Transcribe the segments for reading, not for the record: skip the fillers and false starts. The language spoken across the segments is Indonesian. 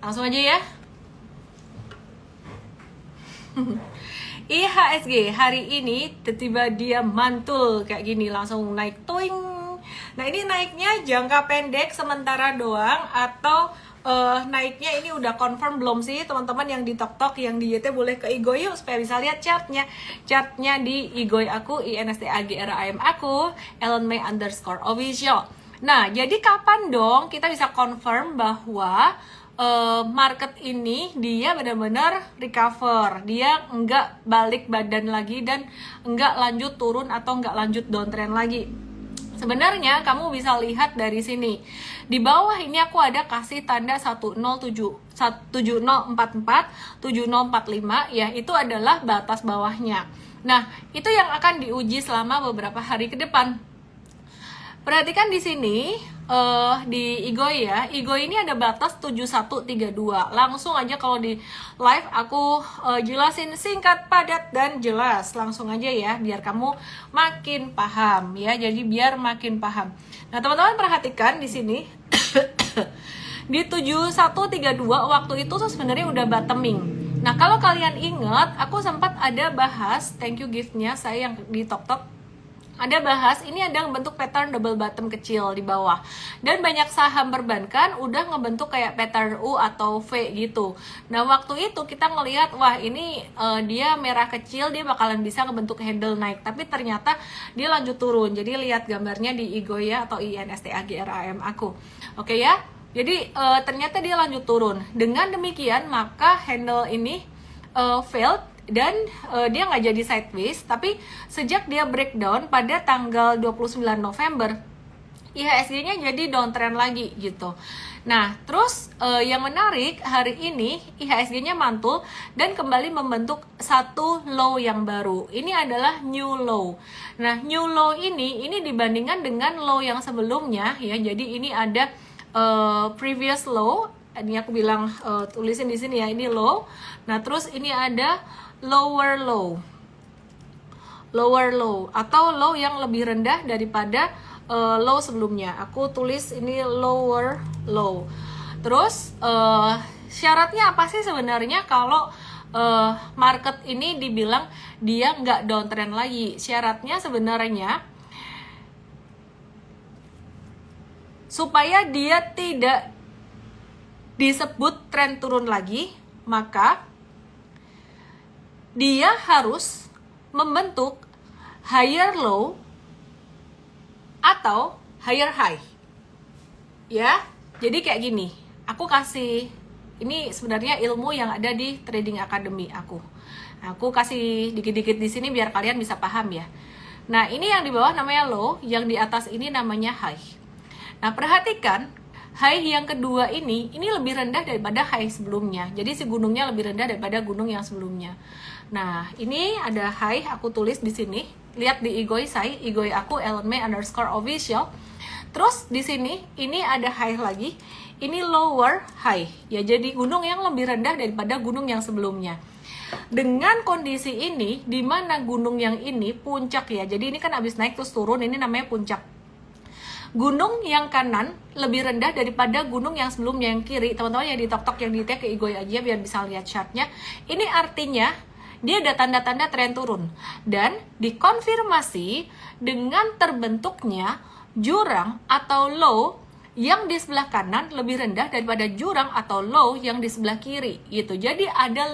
Langsung aja ya. IHSG hari ini tiba-tiba dia mantul kayak gini, langsung naik toing. Nah ini naiknya jangka pendek sementara doang atau naiknya ini udah confirm belum sih teman-teman yang di TokTok, yang di YT boleh ke Igoy yuk supaya bisa lihat chartnya. Chartnya di Igoy aku, INSTAGRAM aku, @ellenmay_official. Nah jadi kapan dong kita bisa confirm bahwa market ini dia benar-benar recover, dia enggak balik badan lagi dan enggak lanjut turun atau enggak lanjut downtrend lagi? Sebenarnya kamu bisa lihat dari sini. Di bawah ini aku ada kasih tanda 7044, 7045 ya, itu adalah batas bawahnya. Nah, itu yang akan diuji selama beberapa hari ke depan. Perhatikan di sini di Igoy ya. Igoy ini ada batas 7132. Langsung aja kalau di live aku jelasin singkat, padat dan jelas. Langsung aja ya biar kamu makin paham ya. Jadi biar makin paham. Nah, teman-teman perhatikan di sini di 7132 waktu itu tuh sebenarnya udah bottoming. Nah, kalau kalian ingat, aku sempat ada bahas, thank you giftnya saya yang di TokTok, ada bahas ini ada ngebentuk pattern double bottom kecil di bawah, dan banyak saham perbankan udah ngebentuk kayak pattern U atau V gitu. Nah waktu itu kita ngelihat wah ini dia merah kecil, dia bakalan bisa ngebentuk handle naik, tapi ternyata dia lanjut turun. Jadi lihat gambarnya di Igoy ya, atau INSTAGRAM aku. Oke ya, jadi ternyata dia lanjut turun. Dengan demikian maka handle ini failed dan dia nggak jadi sideways, tapi sejak dia breakdown pada tanggal 29 November IHSG-nya jadi downtrend lagi gitu. Nah terus yang menarik hari ini IHSG-nya mantul dan kembali membentuk satu low yang baru. Ini adalah new low. Nah new low ini dibandingkan dengan low yang sebelumnya ya, jadi ini ada previous low. Ini aku bilang tulisin di sini ya, ini low. Nah terus ini ada lower low atau low yang lebih rendah daripada low sebelumnya. Aku tulis ini lower low. Terus syaratnya apa sih sebenarnya kalau market ini dibilang dia nggak downtrend lagi? Syaratnya sebenarnya supaya dia tidak disebut tren turun lagi, maka dia harus membentuk higher low atau higher high. Ya, jadi kayak gini. Aku kasih, ini sebenarnya ilmu yang ada di Trading Academy aku. Aku kasih dikit-dikit di sini biar kalian bisa paham ya. Nah, ini yang di bawah namanya low, yang di atas ini namanya high. Nah, perhatikan high yang kedua ini lebih rendah daripada high sebelumnya. Jadi si gunungnya lebih rendah daripada gunung yang sebelumnya. Nah, ini ada high, aku tulis di sini. Lihat di Igoy saya, Igoy aku @ellenmay_official. Terus di sini ini ada high lagi. Ini lower high. Ya, jadi gunung yang lebih rendah daripada gunung yang sebelumnya. Dengan kondisi ini, di mana gunung yang ini puncak ya. Jadi ini kan habis naik terus turun, ini namanya puncak. Gunung yang kanan lebih rendah daripada gunung yang sebelumnya yang kiri. Teman-teman yang di TokTok yang di tag ke Igoy aja biar bisa lihat chartnya. Ini artinya dia ada tanda-tanda tren turun dan dikonfirmasi dengan terbentuknya jurang atau low yang di sebelah kanan lebih rendah daripada jurang atau low yang di sebelah kiri gitu. Jadi ada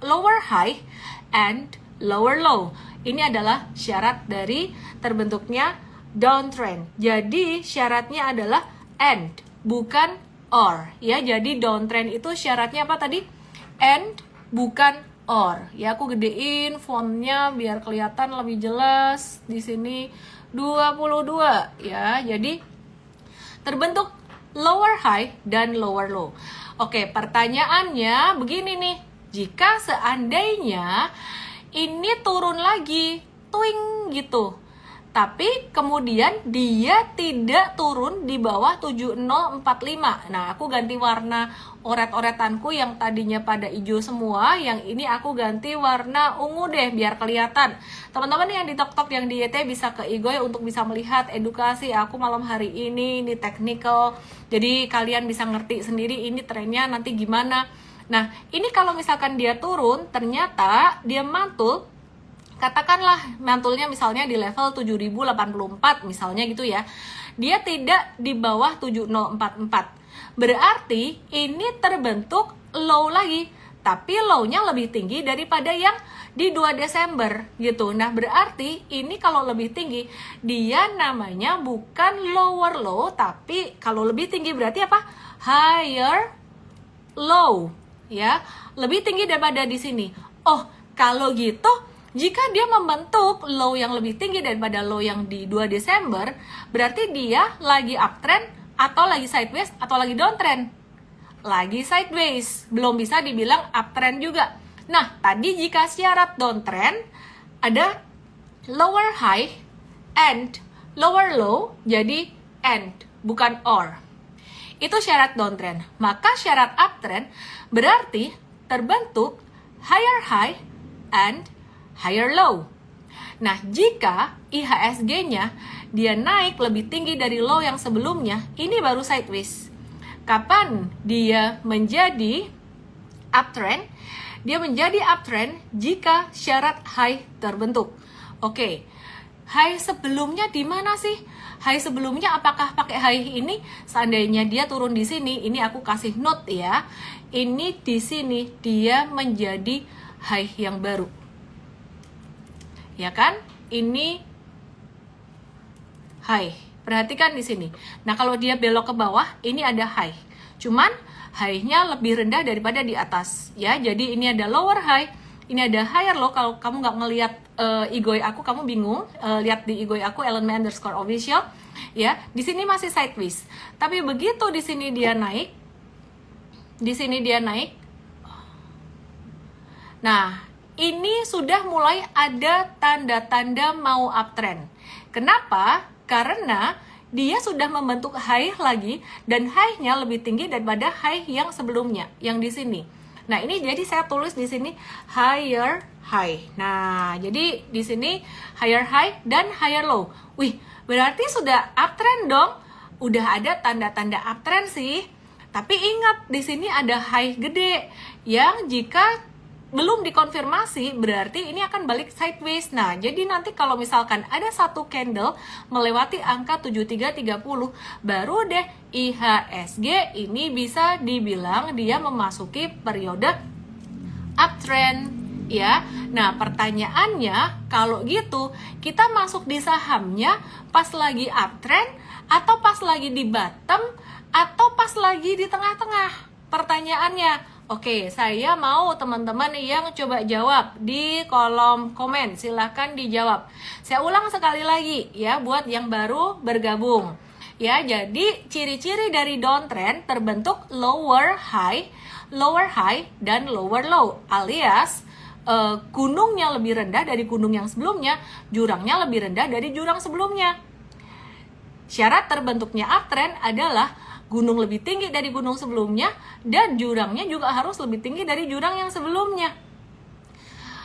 lower high and lower low. Ini adalah syarat dari terbentuknya downtrend. Jadi syaratnya adalah and bukan or ya. Jadi downtrend itu syaratnya apa tadi? And bukan or. Ya aku gedein fontnya biar kelihatan lebih jelas. Di sini 22 ya. Jadi terbentuk lower high dan lower low. Oke, pertanyaannya begini nih. Jika seandainya ini turun lagi, twing gitu, tapi kemudian dia tidak turun di bawah 7045. Nah, aku ganti warna oret-oretanku yang tadinya pada hijau semua, yang ini aku ganti warna ungu deh biar kelihatan. Teman-teman yang di TokTok yang di YT bisa ke Igoy untuk bisa melihat edukasi aku malam hari ini technical. Jadi kalian bisa ngerti sendiri ini trennya nanti gimana. Nah, ini kalau misalkan dia turun, ternyata dia mantul. Katakanlah mantulnya misalnya di level 7084 misalnya gitu ya. Dia tidak di bawah 7044. Berarti ini terbentuk low lagi. Tapi low-nya lebih tinggi daripada yang di 2 Desember gitu. Nah, berarti ini kalau lebih tinggi, dia namanya bukan lower low, tapi kalau lebih tinggi berarti apa? Higher low, ya. Lebih tinggi daripada di sini. Oh, kalau gitu, jika dia membentuk low yang lebih tinggi daripada low yang di 2 Desember, berarti dia lagi uptrend atau lagi sideways atau lagi downtrend. Lagi sideways, belum bisa dibilang uptrend juga. Nah, tadi jika syarat downtrend ada lower high and lower low, jadi and bukan or. Itu syarat downtrend. Maka syarat uptrend berarti terbentuk higher high and higher low. Nah, jika IHSG-nya dia naik lebih tinggi dari low yang sebelumnya, ini baru sideways. Kapan dia menjadi uptrend? Dia menjadi uptrend jika syarat high terbentuk. Oke. High sebelumnya di mana sih? High sebelumnya apakah pakai high ini? Seandainya dia turun di sini, ini aku kasih note ya. Ini di sini dia menjadi high yang baru. Ya kan? Ini high. Perhatikan di sini. Nah, kalau dia belok ke bawah, ini ada high. Cuman high-nya lebih rendah daripada di atas, ya. Jadi ini ada lower high, ini ada higher low. Kalau kamu nggak ngelihat Igoy aku, kamu bingung. Lihat di Igoy aku @ellenme_official, ya. Di sini masih sideways. Tapi begitu di sini dia naik, Nah, ini sudah mulai ada tanda-tanda mau uptrend. Kenapa? Karena dia sudah membentuk high lagi dan high-nya lebih tinggi daripada high yang sebelumnya, yang di sini. Nah, ini jadi saya tulis di sini higher high. Nah, jadi di sini higher high dan higher low. Wih, berarti sudah uptrend dong. Udah ada tanda-tanda uptrend sih. Tapi ingat, di sini ada high gede yang jika belum dikonfirmasi berarti ini akan balik sideways. Nah, jadi nanti kalau misalkan ada satu candle melewati angka 7330, baru deh IHSG ini bisa dibilang dia memasuki periode uptrend, ya. Nah, pertanyaannya kalau gitu kita masuk di sahamnya pas lagi uptrend atau pas lagi di bottom atau pas lagi di tengah-tengah? Pertanyaannya. Oke, saya mau teman-teman yang coba jawab di kolom komen. Silahkan dijawab. Saya ulang sekali lagi ya buat yang baru bergabung. Ya, jadi ciri-ciri dari downtrend terbentuk lower high, dan lower low. Alias gunungnya lebih rendah dari gunung yang sebelumnya, jurangnya lebih rendah dari jurang sebelumnya. Syarat terbentuknya uptrend adalah gunung lebih tinggi dari gunung sebelumnya dan jurangnya juga harus lebih tinggi dari jurang yang sebelumnya.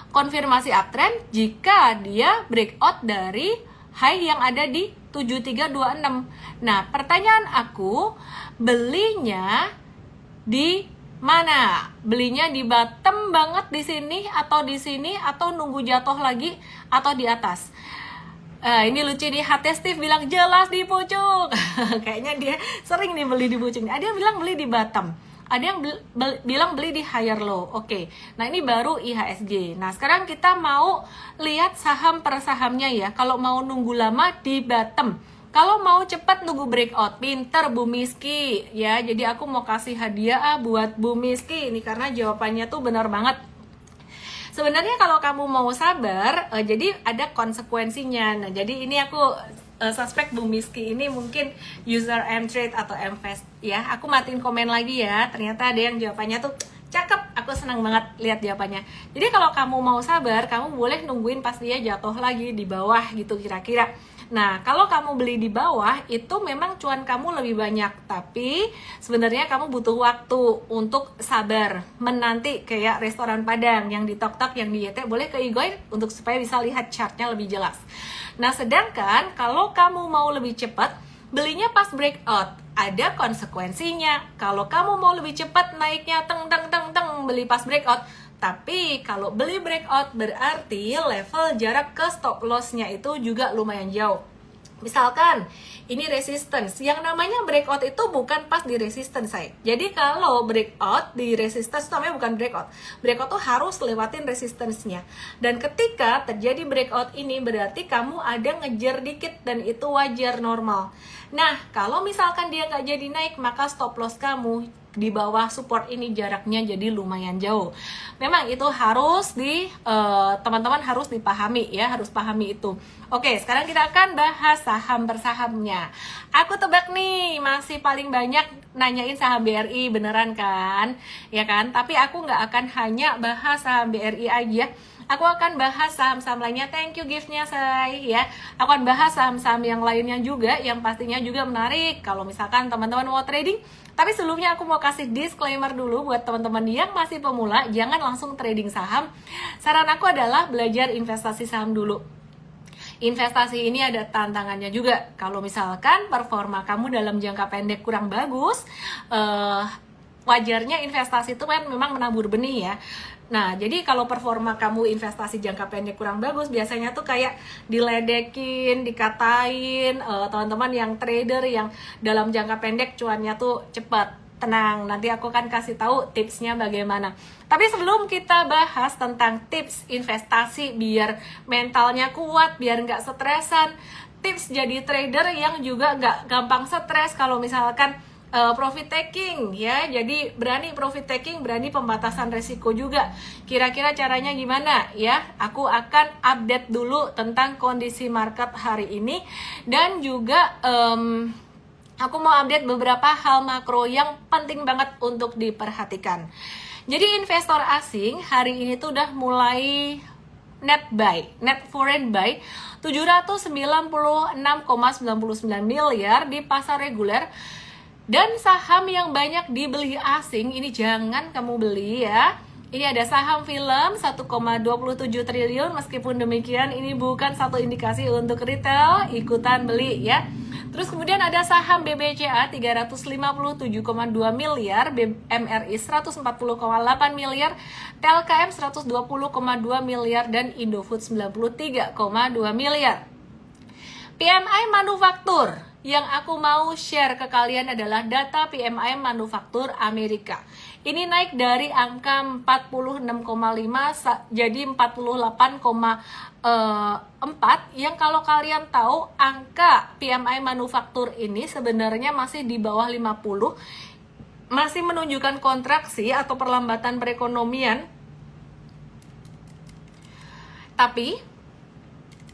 Konfirmasi uptrend jika dia breakout dari high yang ada di 7326. Nah, pertanyaan aku, belinya di mana? Belinya di bottom banget di sini atau nunggu jatuh lagi atau di atas? Ini lucu nih, Hati Steve bilang jelas di pucuk. Kayaknya dia sering nih beli di pucuk. Ada yang bilang beli di bottom, ada yang bilang beli di higher low. Oke. Nah, ini baru IHSG. Nah, sekarang kita mau lihat saham per sahamnya ya. Kalau mau nunggu lama di bottom, kalau mau cepat nunggu breakout, pinter Bu Miski ya. Jadi aku mau kasih hadiah buat Bu Miski ini karena jawabannya tuh benar banget. Sebenarnya kalau kamu mau sabar, jadi ada konsekuensinya. Nah, jadi ini aku suspek Bu Miski ini mungkin user M-Trade atau M-Fast ya. Aku matiin komen lagi ya. Ternyata ada yang jawabannya tuh cakep. Aku senang banget lihat jawabannya. Jadi kalau kamu mau sabar, kamu boleh nungguin pas dia jatuh lagi di bawah gitu kira-kira. Nah, kalau kamu beli di bawah itu memang cuan kamu lebih banyak, tapi sebenarnya kamu butuh waktu untuk sabar menanti kayak restoran Padang yang di Tok-Tok, yang di YT, boleh ke Igoy untuk supaya bisa lihat chartnya lebih jelas. Nah, sedangkan kalau kamu mau lebih cepat, belinya pas breakout, ada konsekuensinya. Kalau kamu mau lebih cepat naiknya teng teng teng teng, beli pas breakout. Tapi kalau beli breakout berarti level jarak ke stop loss-nya itu juga lumayan jauh. Misalkan ini resistance, yang namanya breakout itu bukan pas di resistance, say. Jadi kalau breakout di resistance itu namanya bukan breakout. Breakout tuh harus lewatin resistance-nya. Dan ketika terjadi breakout ini berarti kamu ada ngejar dikit dan itu wajar, normal. Nah, kalau misalkan dia nggak jadi naik, maka stop loss kamu di bawah support ini jaraknya jadi lumayan jauh. Memang itu harus teman-teman harus dipahami ya, harus pahami itu. Oke, sekarang kita akan bahas saham per sahamnya. Aku tebak nih masih paling banyak nanyain saham BRI, beneran kan? Ya kan? Tapi aku nggak akan hanya bahas saham BRI aja. Aku akan bahas saham-saham lainnya. Thank you gift-nya, say, ya. Aku akan bahas saham-saham yang lainnya juga, yang pastinya juga menarik kalau misalkan teman-teman mau trading. Tapi sebelumnya aku mau kasih disclaimer dulu buat teman-teman yang masih pemula, jangan langsung trading saham. Saran aku adalah belajar investasi saham dulu. Investasi ini ada tantangannya juga. Kalau misalkan performa kamu dalam jangka pendek kurang bagus, wajarnya investasi itu kan memang menabur benih ya. Nah, jadi kalau performa kamu investasi jangka pendek kurang bagus, biasanya tuh kayak diledekin, dikatain, teman-teman yang trader yang dalam jangka pendek cuannya tuh cepat. Tenang, nanti aku akan kasih tahu tipsnya bagaimana. Tapi sebelum kita bahas tentang tips investasi biar mentalnya kuat, biar nggak stresan, tips jadi trader yang juga nggak gampang stres kalau misalkan profit taking ya, jadi berani profit taking, berani pembatasan resiko juga. Kira-kira caranya gimana ya? Aku akan update dulu tentang kondisi market hari ini dan juga aku mau update beberapa hal makro yang penting banget untuk diperhatikan. Jadi investor asing hari ini tuh udah mulai net foreign buy 796,99 miliar di pasar reguler. Dan saham yang banyak dibeli asing, ini jangan kamu beli ya. Ini ada saham film 1,27 triliun, meskipun demikian ini bukan satu indikasi untuk retail, ikutan beli ya. Terus kemudian ada saham BBCA 357,2 miliar, MRI 140,8 miliar, TLKM 120,2 miliar, dan Indofood 93,2 miliar. PMI manufaktur yang aku mau share ke kalian adalah data PMI manufaktur Amerika. Ini naik dari angka 46,5 jadi 48,4, yang kalau kalian tahu angka PMI manufaktur ini sebenarnya masih di bawah 50, masih menunjukkan kontraksi atau perlambatan perekonomian. Tapi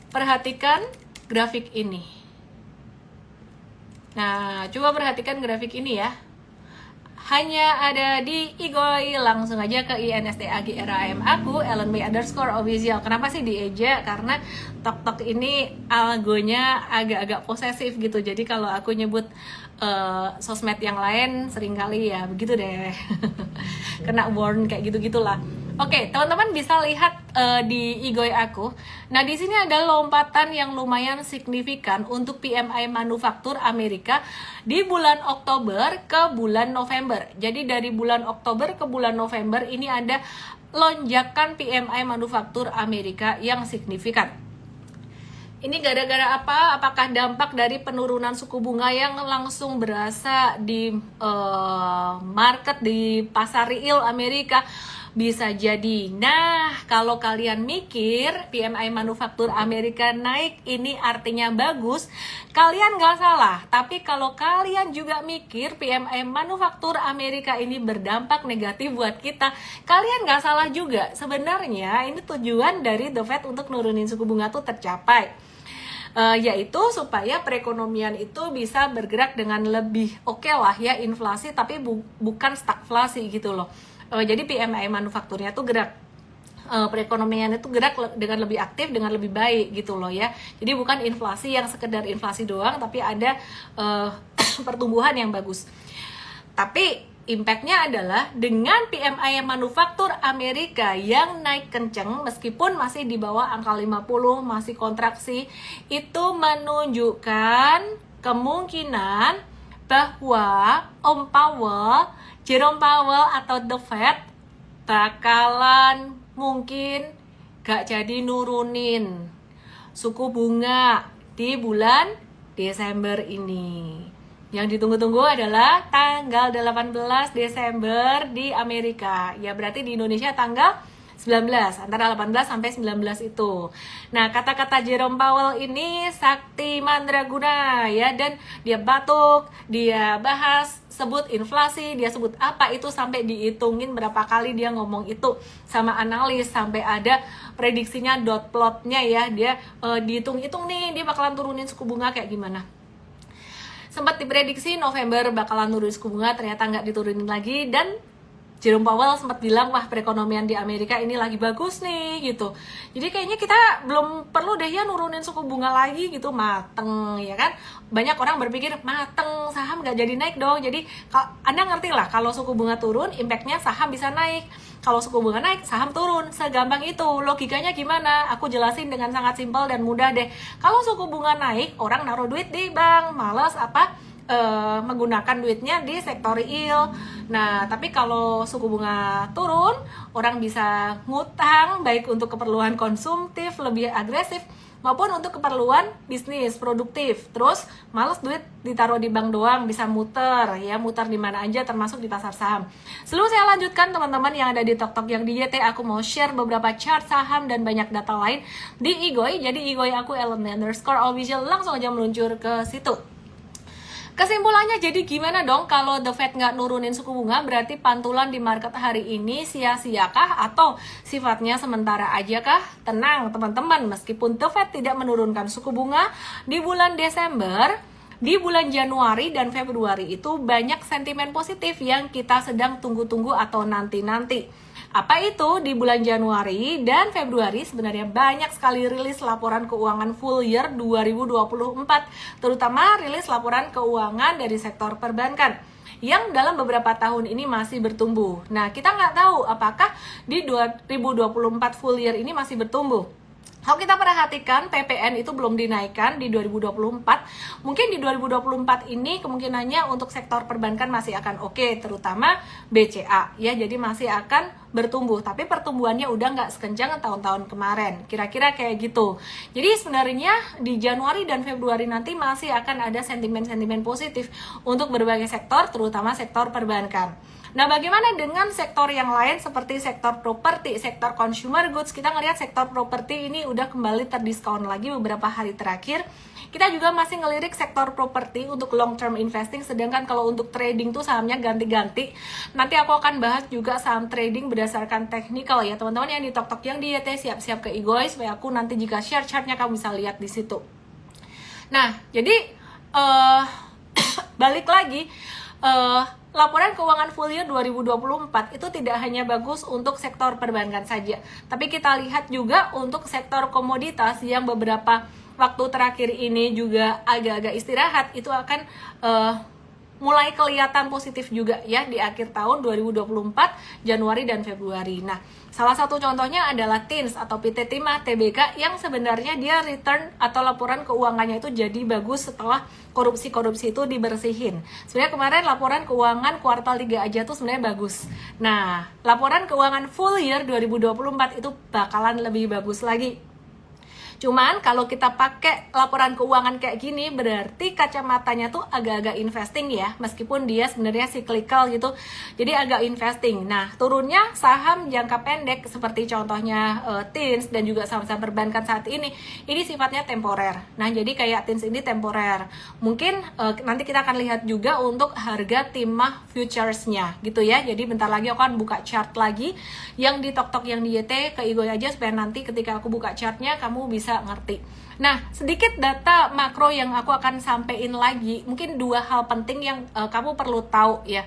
perhatikan grafik ini. Nah, coba perhatikan grafik ini ya. Hanya ada di Igoy, langsung aja ke INSTAGRAM aku, @Ellen_official. Kenapa sih dieja? Karena Tok-Tok ini algonya agak-agak posesif gitu. Jadi kalau aku nyebut sosmed yang lain seringkali ya begitu deh. Kena warn kayak gitu-gitulah. Oke, teman-teman bisa lihat di Igoy aku. Nah, di sini ada lompatan yang lumayan signifikan untuk PMI manufaktur Amerika di bulan Oktober ke bulan November. Jadi dari bulan Oktober ke bulan November ini ada lonjakan PMI manufaktur Amerika yang signifikan. Ini gara-gara apa? Apakah dampak dari penurunan suku bunga yang langsung berasa di market, di pasar real Amerika? Bisa jadi. Nah, kalau kalian mikir PMI manufaktur Amerika naik, ini artinya bagus, kalian nggak salah. Tapi kalau kalian juga mikir PMI manufaktur Amerika ini berdampak negatif buat kita, kalian nggak salah juga. Sebenarnya ini tujuan dari The Fed untuk nurunin suku bunga tuh tercapai. Yaitu supaya perekonomian itu bisa bergerak dengan lebih oke lah ya, inflasi tapi bukan stagflasi gitu loh. Jadi PMI manufakturnya tuh gerak. perekonomian itu gerak dengan lebih aktif, dengan lebih baik gitu loh ya. Jadi bukan inflasi yang sekedar inflasi doang, tapi ada pertumbuhan yang bagus. Tapi impact-nya adalah dengan PMI manufaktur Amerika yang naik kenceng meskipun masih di bawah angka 50, masih kontraksi, itu menunjukkan kemungkinan bahwa Jerome Powell atau The Fed bakalan mungkin gak jadi nurunin suku bunga di bulan Desember ini. Yang ditunggu-tunggu adalah tanggal 18 Desember di Amerika. Ya berarti di Indonesia tanggal 19, antara 18 sampai 19 itu. Nah, kata-kata Jerome Powell ini sakti mandraguna ya, dan dia batuk, dia bahas, sebut inflasi, dia sebut apa itu sampai dihitungin berapa kali dia ngomong itu sama analis, sampai ada prediksinya dot plotnya ya, dia dihitung-hitung nih dia bakalan turunin suku bunga kayak gimana. Sempat diprediksi November bakalan turun suku bunga, ternyata nggak diturunin lagi, dan Jerome Powell sempat bilang, wah perekonomian di Amerika ini lagi bagus nih gitu. Jadi kayaknya kita belum perlu deh ya nurunin suku bunga lagi gitu, mateng ya kan. Banyak orang berpikir mateng, saham nggak jadi naik dong. Jadi Anda ngerti lah kalau suku bunga turun, impactnya saham bisa naik. Kalau suku bunga naik, saham turun. Segampang itu. Logikanya gimana? Aku jelasin dengan sangat simpel dan mudah deh. Kalau suku bunga naik, orang naruh duit di bank, males menggunakan duitnya di sektor real. Nah, tapi kalau suku bunga turun, orang bisa ngutang baik untuk keperluan konsumtif lebih agresif maupun untuk keperluan bisnis produktif. Terus males duit ditaruh di bank doang, bisa muter di mana aja termasuk di pasar saham. Sebelum saya lanjutkan teman-teman yang ada di TokTok yang di YT, aku mau share beberapa chart saham dan banyak data lain di Igoy. Jadi Igoy aku @Ellen_official, langsung aja meluncur ke situ. Kesimpulannya jadi gimana dong kalau The Fed nggak nurunin suku bunga, berarti pantulan di market hari ini sia-siakah atau sifatnya sementara aja kah? Tenang teman-teman, meskipun The Fed tidak menurunkan suku bunga di bulan Desember, di bulan Januari dan Februari itu banyak sentimen positif yang kita sedang tunggu-tunggu atau nanti-nanti. Apa itu? Di bulan Januari dan Februari sebenarnya banyak sekali rilis laporan keuangan full year 2024, terutama rilis laporan keuangan dari sektor perbankan yang dalam beberapa tahun ini masih bertumbuh. Nah, kita nggak tahu apakah di 2024 full year ini masih bertumbuh. Kalau kita perhatikan, PPN itu belum dinaikkan di 2024. Mungkin di 2024 ini kemungkinannya untuk sektor perbankan masih akan oke, terutama BCA ya, jadi masih akan bertumbuh. Tapi pertumbuhannya udah nggak sekencang tahun-tahun kemarin, kira-kira kayak gitu. Jadi sebenarnya di Januari dan Februari nanti masih akan ada sentimen-sentimen positif untuk berbagai sektor, terutama sektor perbankan. Nah, bagaimana dengan sektor yang lain seperti sektor properti, sektor consumer goods? Kita ngelihat sektor properti ini udah kembali terdiskon lagi beberapa hari terakhir. Kita juga masih ngelirik sektor properti untuk long term investing, sedangkan kalau untuk trading tuh sahamnya ganti-ganti. Nanti aku akan bahas juga saham trading berdasarkan technical ya, teman-teman yang di TokTok yang di YT, siap-siap ke Igoy supaya aku nanti jika share chartnya kamu bisa lihat di situ. Nah, jadi balik lagi, laporan keuangan full year 2024 itu tidak hanya bagus untuk sektor perbankan saja, tapi kita lihat juga untuk sektor komoditas yang beberapa waktu terakhir ini juga agak-agak istirahat, itu akan mulai kelihatan positif juga ya di akhir tahun 2024 Januari dan Februari. Nah, salah satu contohnya adalah TINS atau PT Timah Tbk yang sebenarnya dia return atau laporan keuangannya itu jadi bagus setelah korupsi-korupsi itu dibersihin. Sebenarnya kemarin laporan keuangan kuartal 3 aja tuh sebenarnya bagus. Nah, laporan keuangan full year 2024 itu bakalan lebih bagus lagi. Cuman kalau kita pakai laporan keuangan kayak gini, berarti kacamatanya tuh agak-agak investing ya, meskipun dia sebenarnya cyclical gitu, jadi agak investing. Nah, turunnya saham jangka pendek seperti contohnya TINS dan juga saham-saham perbankan saat ini sifatnya temporer. Nah, jadi kayak TINS ini temporer. Mungkin nanti kita akan lihat juga untuk harga Timah futuresnya gitu ya. Jadi bentar lagi aku akan buka chart lagi yang di TokTok yang di YT, ke Igoy aja supaya nanti ketika aku buka chartnya kamu bisa ngerti. Nah, sedikit data makro yang aku akan sampein lagi, mungkin 2 hal penting yang kamu perlu tahu ya.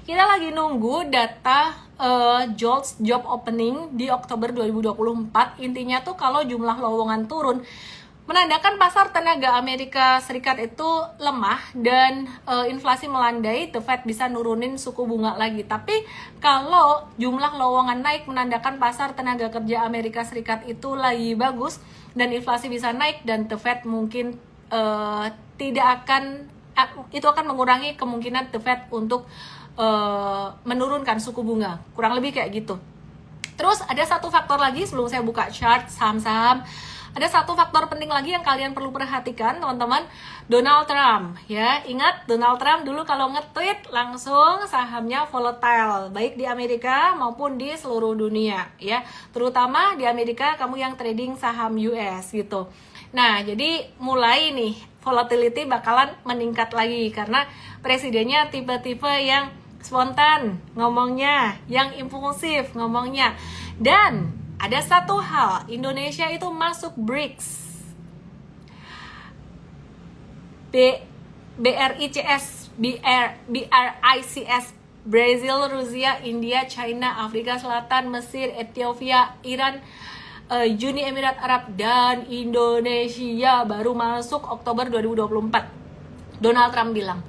Kita lagi nunggu data JOLTS job opening di Oktober 2024. Intinya tuh kalau jumlah lowongan turun, menandakan pasar tenaga Amerika Serikat itu lemah dan inflasi melandai, The Fed bisa nurunin suku bunga lagi. Tapi kalau jumlah lowongan naik, menandakan pasar tenaga kerja Amerika Serikat itu lagi bagus dan inflasi bisa naik, dan The Fed mungkin itu akan mengurangi kemungkinan The Fed untuk menurunkan suku bunga, kurang lebih kayak gitu. Terus ada satu faktor lagi sebelum saya buka chart saham-saham. Ada satu faktor penting lagi yang kalian perlu perhatikan, teman-teman. Donald Trump, ya. Ingat, Donald Trump dulu kalau nge-tweet langsung sahamnya volatile, baik di Amerika maupun di seluruh dunia, ya. Terutama di Amerika, kamu yang trading saham US gitu. Nah, jadi mulai nih volatility bakalan meningkat lagi karena presidennya tipe-tipe yang spontan ngomongnya, yang impulsif ngomongnya. Dan ada satu hal, Indonesia itu masuk BRICS. BRICS, Brazil, Rusia, India, China, Afrika Selatan, Mesir, Ethiopia, Iran, Uni Emirat Arab, dan Indonesia baru masuk Oktober 2024. Donald Trump bilang,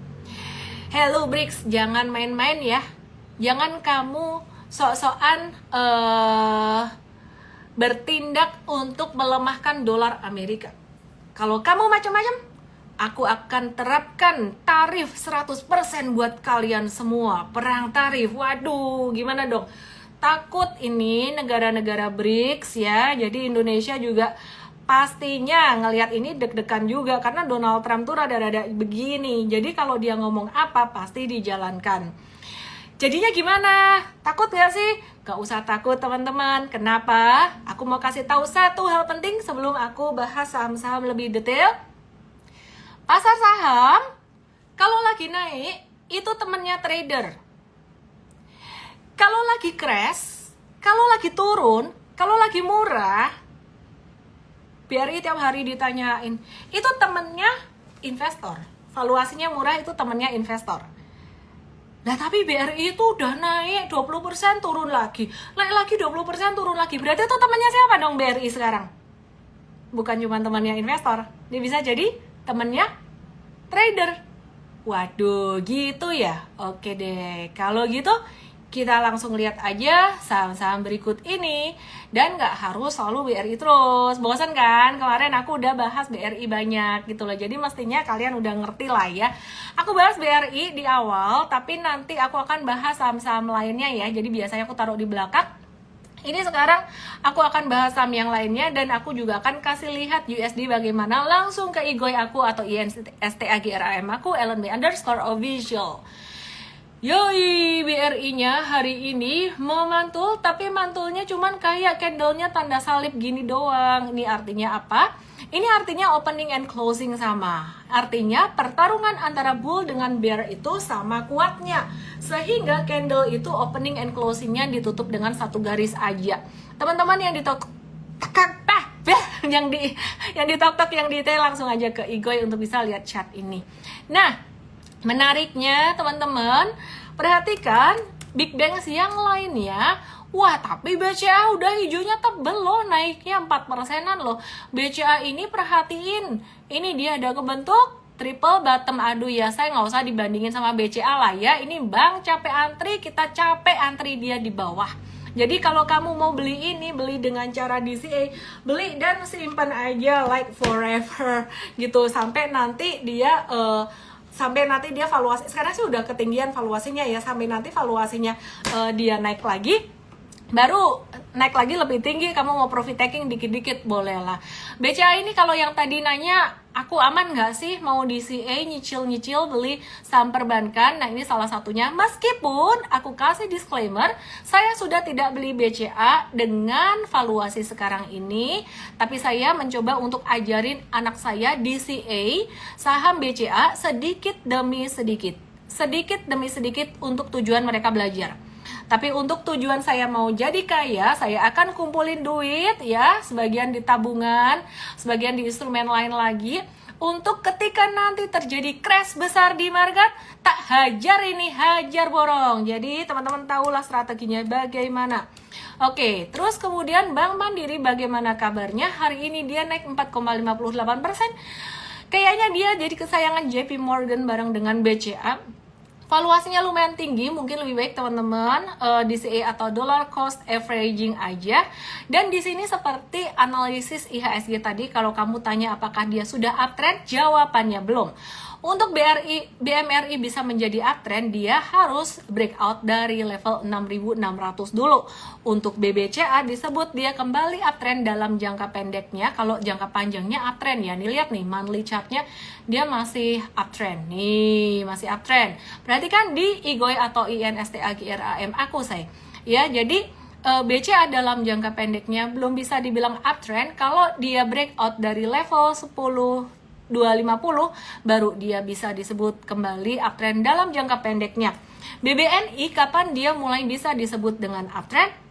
"Hello BRICS, jangan main-main ya. Jangan kamu sok-sokan bertindak untuk melemahkan dolar Amerika. Kalau kamu macam-macam, aku akan terapkan tarif 100% buat kalian semua. Perang tarif." Waduh, gimana dong? Takut ini negara-negara BRICS ya. Jadi Indonesia juga pastinya ngelihat ini deg-degan juga karena Donald Trump tuh rada-rada begini. Jadi kalau dia ngomong apa pasti dijalankan. Jadinya gimana? Takut gak sih? Gak usah takut teman-teman. Kenapa? Aku mau kasih tahu satu hal penting sebelum aku bahas saham-saham lebih detail. Pasar saham kalau lagi naik itu temennya trader. Kalau lagi crash, kalau lagi turun, kalau lagi murah, BRI tiap hari ditanyain, itu temennya investor. Valuasinya murah itu temennya investor. Nah tapi BRI itu udah naik 20% turun lagi, naik lagi 20% turun lagi. Berarti itu temennya siapa dong BRI sekarang? Bukan cuma temannya investor, dia bisa jadi temennya trader. Waduh, gitu ya. Oke deh, kalau gitu kita langsung lihat aja saham-saham berikut ini. Dan nggak harus selalu BRI terus. Bosan kan? Kemarin aku udah bahas BRI banyak gitu loh. Jadi mestinya kalian udah ngerti lah ya. Aku bahas BRI di awal, tapi nanti aku akan bahas saham-saham lainnya ya. Jadi biasanya aku taruh di belakang. Ini sekarang aku akan bahas saham yang lainnya dan aku juga akan kasih lihat USD bagaimana langsung ke IGOI aku atau INSTAGRAM aku LNB_official. Yoi, BRI-nya hari ini memantul, tapi mantulnya cuman kayak candle-nya tanda salib gini doang. Ini artinya apa? Ini artinya opening and closing sama. Artinya pertarungan antara bull dengan bear itu sama kuatnya. Sehingga candle itu opening and closing-nya ditutup dengan satu garis aja. Teman-teman yang ditok-tok yang detail langsung aja ke IGOI untuk bisa lihat chart ini. Nah, menariknya teman-teman, perhatikan Big Bang yang lainnya. Wah, tapi BCA udah hijaunya tebel loh, naiknya 4%-an loh. BCA ini perhatiin, ini dia ada kebentuk triple bottom. Aduh ya, saya nggak usah dibandingin sama BCA lah ya. Ini bank capek antri, kita capek antri dia di bawah. Jadi kalau kamu mau beli ini, beli dengan cara DCA, beli dan simpan aja like forever gitu sampai nanti dia valuasi, sekarang sih udah ketinggian valuasinya ya, sampai nanti valuasinya dia naik lagi, baru naik lagi lebih tinggi, kamu mau profit taking dikit-dikit boleh lah. BCA ini kalau yang tadi nanya, aku aman nggak sih mau DCA nyicil-nyicil beli saham perbankan? Nah ini salah satunya, meskipun aku kasih disclaimer, saya sudah tidak beli BCA dengan valuasi sekarang ini, tapi saya mencoba untuk ajarin anak saya DCA saham BCA sedikit demi sedikit untuk tujuan mereka belajar. Tapi untuk tujuan saya mau jadi kaya, saya akan kumpulin duit ya, sebagian di tabungan, sebagian di instrumen lain lagi, untuk ketika nanti terjadi crash besar di market, tak hajar ini, hajar borong. Jadi teman-teman tahulah strateginya bagaimana. Oke, terus kemudian Bank Mandiri bagaimana kabarnya? Hari ini dia naik 4,58%. Kayaknya dia jadi kesayangan JP Morgan bareng dengan BCA. Valuasinya lumayan tinggi, mungkin lebih baik teman-teman DCA atau dollar cost averaging aja. Dan di sini seperti analisis IHSG tadi, kalau kamu tanya apakah dia sudah uptrend, jawabannya belum. Untuk BMRI bisa menjadi uptrend, dia harus breakout dari level 6.600 dulu. Untuk BBCA disebut dia kembali uptrend dalam jangka pendeknya. Kalau jangka panjangnya uptrend ya. Nih lihat nih monthly chartnya dia masih uptrend. Nih masih uptrend. Berarti kan di IGOI atau INSTAGRAM aku say. Ya jadi BCA dalam jangka pendeknya belum bisa dibilang uptrend. Kalau dia breakout dari level 250 baru dia bisa disebut kembali uptrend dalam jangka pendeknya. BBNI kapan dia mulai bisa disebut dengan uptrend?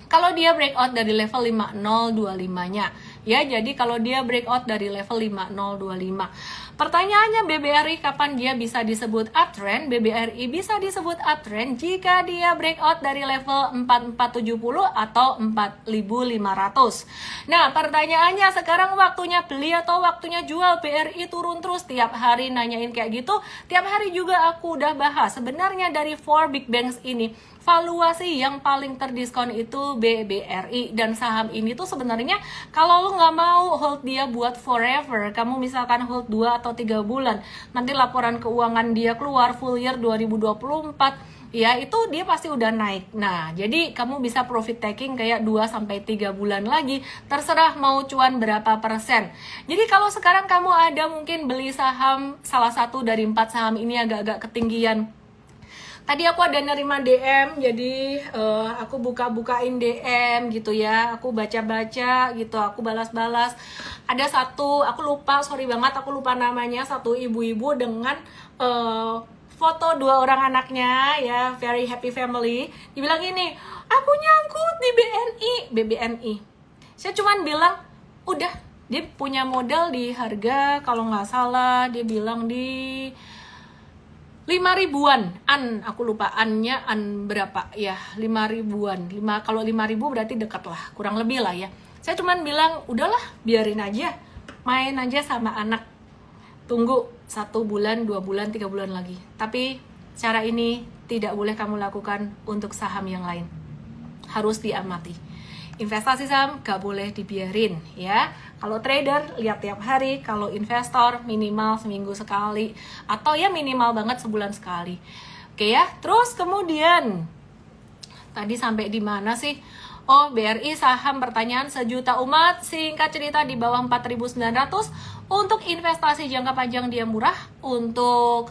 Kalau dia breakout dari level 5025-nya. Ya, jadi kalau dia breakout dari level 5025. Pertanyaannya BBRI kapan dia bisa disebut uptrend? BBRI bisa disebut uptrend jika dia breakout dari level 4470 atau 4500. Nah, pertanyaannya sekarang waktunya beli atau waktunya jual? BRI turun terus tiap hari nanyain kayak gitu. Tiap hari juga aku udah bahas. Sebenarnya dari 4 big banks ini valuasi yang paling terdiskon itu BBRI, dan saham ini tuh sebenarnya kalau lu nggak mau hold dia buat forever, kamu misalkan hold 2 atau 3 bulan, nanti laporan keuangan dia keluar full year 2024, ya itu dia pasti udah naik. Nah, jadi kamu bisa profit taking kayak 2-3 bulan lagi, terserah mau cuan berapa persen. Jadi kalau sekarang kamu ada mungkin beli saham salah satu dari 4 saham ini agak-agak ketinggian. Tadi aku ada nerima DM, jadi aku buka-bukain DM gitu ya, aku baca-baca gitu, aku balas-balas. Ada satu, aku lupa, sorry banget, aku lupa namanya, satu ibu-ibu dengan foto 2 orang anaknya ya, very happy family. Dibilang gini, aku nyangkut di BBNI. Saya cuman bilang, udah, dia punya modal di harga, kalau nggak salah, dia bilang di 5 ribuan, aku lupa annya berapa ya, 5 ribuan. Kalau 5 ribu berarti dekat lah, kurang lebih lah ya. Saya cuman bilang, udahlah biarin aja, main aja sama anak. Tunggu 1 bulan, 2 bulan, 3 bulan lagi. Tapi cara ini tidak boleh kamu lakukan untuk saham yang lain. Harus diamati. Investasi saham gak boleh dibiarin ya. Kalau trader lihat tiap hari, kalau investor minimal seminggu sekali atau ya minimal banget sebulan sekali. Oke ya. Terus kemudian tadi sampai di mana sih? Oh, BRI saham pertanyaan sejuta umat, singkat cerita di bawah 4.900. Untuk investasi jangka panjang dia murah, untuk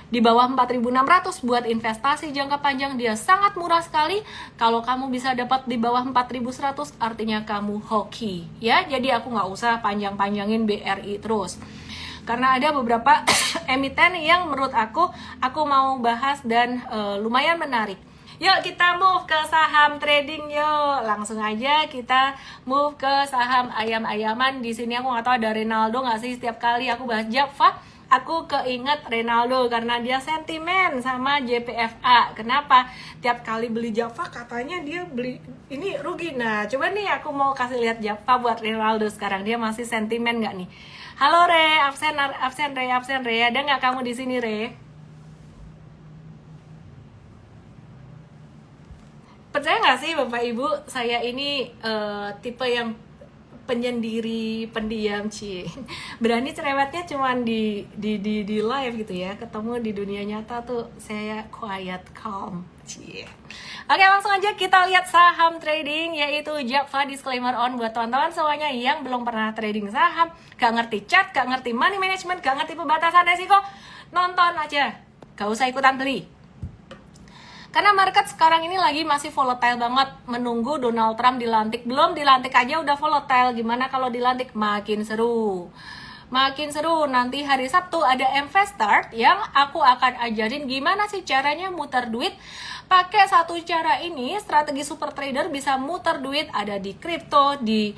di bawah 4.600 buat investasi jangka panjang dia sangat murah sekali. Kalau kamu bisa dapat di bawah 4.100 artinya kamu hoki ya. Jadi aku nggak usah panjang-panjangin BRI terus, karena ada beberapa emiten yang menurut aku mau bahas dan lumayan menarik. Yuk kita move ke saham trading yuk. Langsung aja kita move ke saham ayam-ayaman. Di sini aku nggak tahu ada Ronaldo nggak sih, setiap kali aku bahas Java aku keinget Ronaldo karena dia sentimen sama JPFA. Kenapa? Tiap kali beli Java katanya dia beli ini rugi. Nah, coba nih aku mau kasih lihat Java buat Ronaldo sekarang. Dia masih sentimen nggak nih? Halo Re, absen Re. Ada nggak kamu di sini Re? Percaya nggak sih Bapak Ibu, saya ini tipe yang penyendiri, pendiam, berani cerewetnya cuman di live gitu ya, ketemu di dunia nyata tuh saya quiet, calm, Oke, langsung aja kita lihat saham trading, yaitu Java. Disclaimer on buat teman-teman semuanya yang belum pernah trading saham, gak ngerti chart, gak ngerti money management, gak ngerti pembatasan resiko, nonton aja, gak usah ikutan beli. Karena market sekarang ini lagi masih volatile banget, menunggu Donald Trump dilantik. Belum dilantik aja udah volatile, gimana kalau dilantik? Makin seru. makin seru. Nanti hari Sabtu ada MV Start yang aku akan ajarin gimana sih caranya muter duit. Pakai satu cara ini, strategi super trader bisa muter duit, ada di kripto, di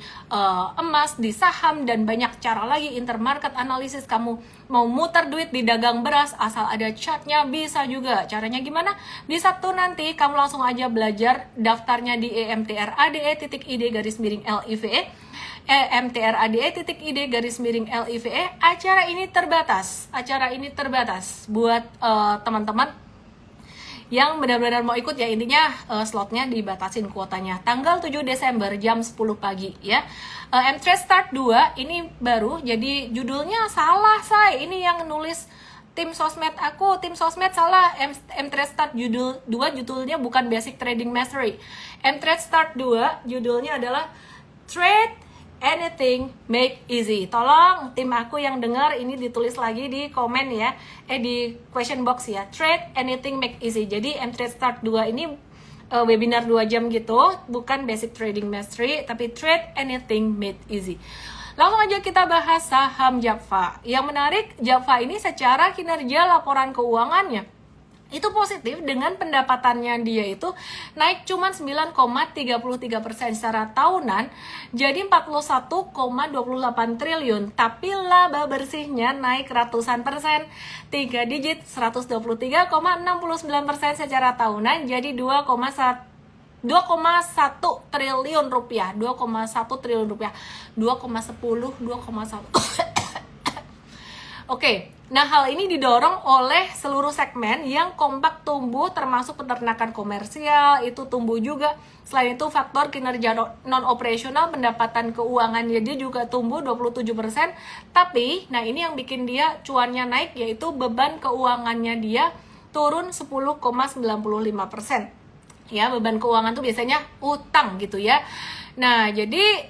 emas, di saham, dan banyak cara lagi. Intermarket analysis, kamu mau muter duit di dagang beras, asal ada chartnya bisa juga. Caranya gimana? Di Sabtu nanti kamu langsung aja belajar, daftarnya di emtrade.id_live emtrade.id_live. Acara ini terbatas buat teman-teman yang benar-benar mau ikut ya. Intinya slotnya dibatasin kuotanya tanggal 7 Desember jam 10 pagi ya. MTrade Start 2 ini baru, jadi judulnya salah say. Ini yang nulis tim sosmed aku, tim sosmed salah. MTrade Start judul 2 judulnya bukan Basic Trading Mastery. MTrade Start 2 judulnya adalah Trade Anything Make Easy. Tolong tim aku yang dengar ini ditulis lagi di komen ya, di question box ya. Trade Anything Make Easy. Jadi MTrade Start 2 ini webinar 2 jam gitu, bukan Basic Trading Mastery, tapi Trade Anything Made Easy. Langsung aja kita bahas saham Japfa. Yang menarik, Japfa ini secara kinerja laporan keuangannya itu positif, dengan pendapatannya dia itu naik cuma 9,33% secara tahunan, jadi 41,28 triliun, tapi laba bersihnya naik ratusan persen, 3 digit 123,69% secara tahunan, jadi 2,1 triliun rupiah, 2,1 triliun rupiah, 2,10, 2,1. Oke, nah hal ini didorong oleh seluruh segmen yang kompak tumbuh, termasuk peternakan komersial itu tumbuh juga. Selain itu faktor kinerja non-operasional, pendapatan keuangannya dia juga tumbuh 27%. Tapi, nah ini yang bikin dia cuannya naik, yaitu beban keuangannya dia turun 10,95%. Ya, beban keuangan tuh biasanya utang gitu ya. Nah, jadi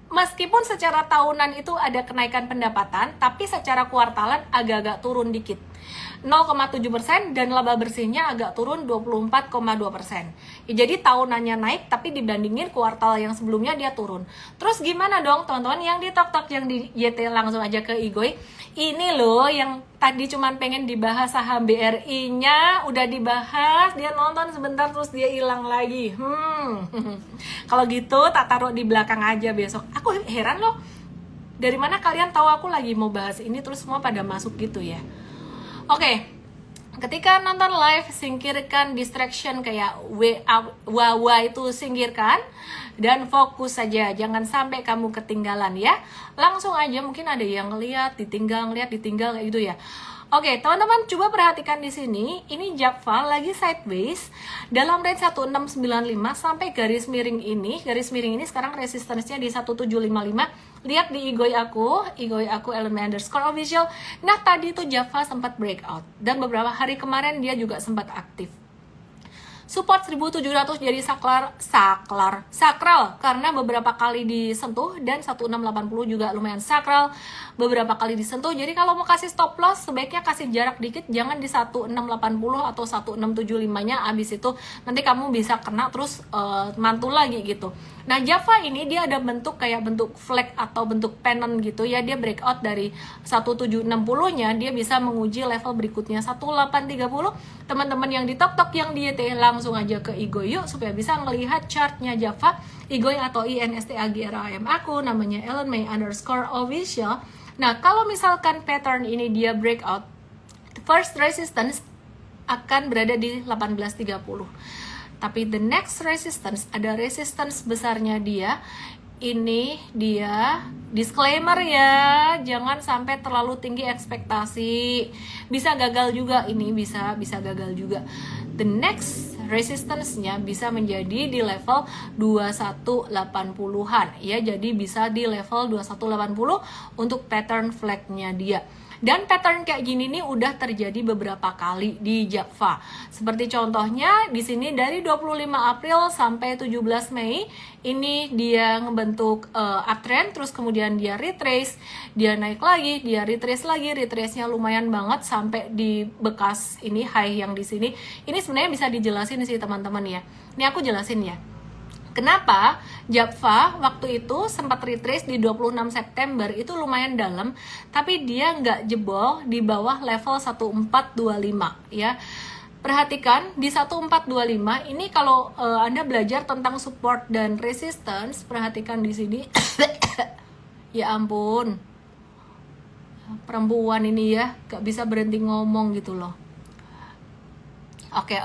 meskipun secara tahunan itu ada kenaikan pendapatan, tapi secara kuartalan agak-agak turun dikit, 0,7%, dan laba bersihnya agak turun 24,2%. Ya, jadi tahunannya naik, tapi dibandingin kuartal yang sebelumnya dia turun. Terus gimana dong teman-teman yang di TokTok, yang di YT, langsung aja ke Igoy. Ini loh yang tadi cuman pengen dibahas saham BRI-nya, udah dibahas, dia nonton sebentar terus dia hilang lagi. Kalau gitu tak taruh di belakang aja besok. Aku heran loh, dari mana kalian tahu aku lagi mau bahas ini terus semua pada masuk gitu ya. Oke, ketika nonton live, singkirkan distraction kayak wawa itu, singkirkan dan fokus saja, jangan sampai kamu ketinggalan ya. Langsung aja, mungkin ada yang ngeliat ditinggal kayak gitu ya. Oke, teman-teman coba perhatikan di sini. Ini Japfa lagi sideways dalam range 1695 sampai garis miring ini. Garis miring ini sekarang resistance-nya di 1755. Lihat di Igoy aku @ellenmay_official. Nah, tadi tuh Japfa sempat breakout dan beberapa hari kemarin dia juga sempat aktif. Support 1700 jadi sakral karena beberapa kali disentuh, dan 1680 juga lumayan sakral, beberapa kali disentuh. Jadi kalau mau kasih stop loss sebaiknya kasih jarak dikit, jangan di 1680 atau 1675-nya, abis itu nanti kamu bisa kena terus mantul lagi gitu. Nah, Japfa ini dia ada bentuk kayak bentuk flag atau bentuk pennant gitu ya. Dia breakout dari 1760-nya, dia bisa menguji level berikutnya 1830. Teman-teman yang di TokTok, yang di YT, langsung aja ke Igoy yuk supaya bisa melihat chartnya Japfa. Igoy atau INSTAGRAM aku, namanya ellenmay_official. Nah, kalau misalkan pattern ini dia breakout, first resistance akan berada di 1830. Tapi the next resistance, ada resistance besarnya dia. Ini dia disclaimer ya, jangan sampai terlalu tinggi ekspektasi, bisa gagal juga. Ini bisa gagal juga. The next resistance-nya bisa menjadi di level 2180-an ya. Jadi bisa di level 2180 untuk pattern flag-nya dia. Dan pattern kayak gini nih udah terjadi beberapa kali di Japfa. Seperti contohnya di sini dari 25 April sampai 17 Mei, ini dia ngebentuk uptrend, terus kemudian dia retrace, dia naik lagi, dia retrace lagi, retrace-nya lumayan banget sampai di bekas ini high yang di sini. Ini sebenarnya bisa dijelasin sih teman-teman ya. Ini aku jelasin ya. Kenapa? Java waktu itu sempat retrace di 26 September itu lumayan dalam, tapi dia nggak jebol di bawah level 1425 ya. Perhatikan di 1425 ini kalau Anda belajar tentang support dan resistance, perhatikan di sini. Ya ampun. Perempuan ini ya, nggak bisa berhenti ngomong gitu loh. Oke.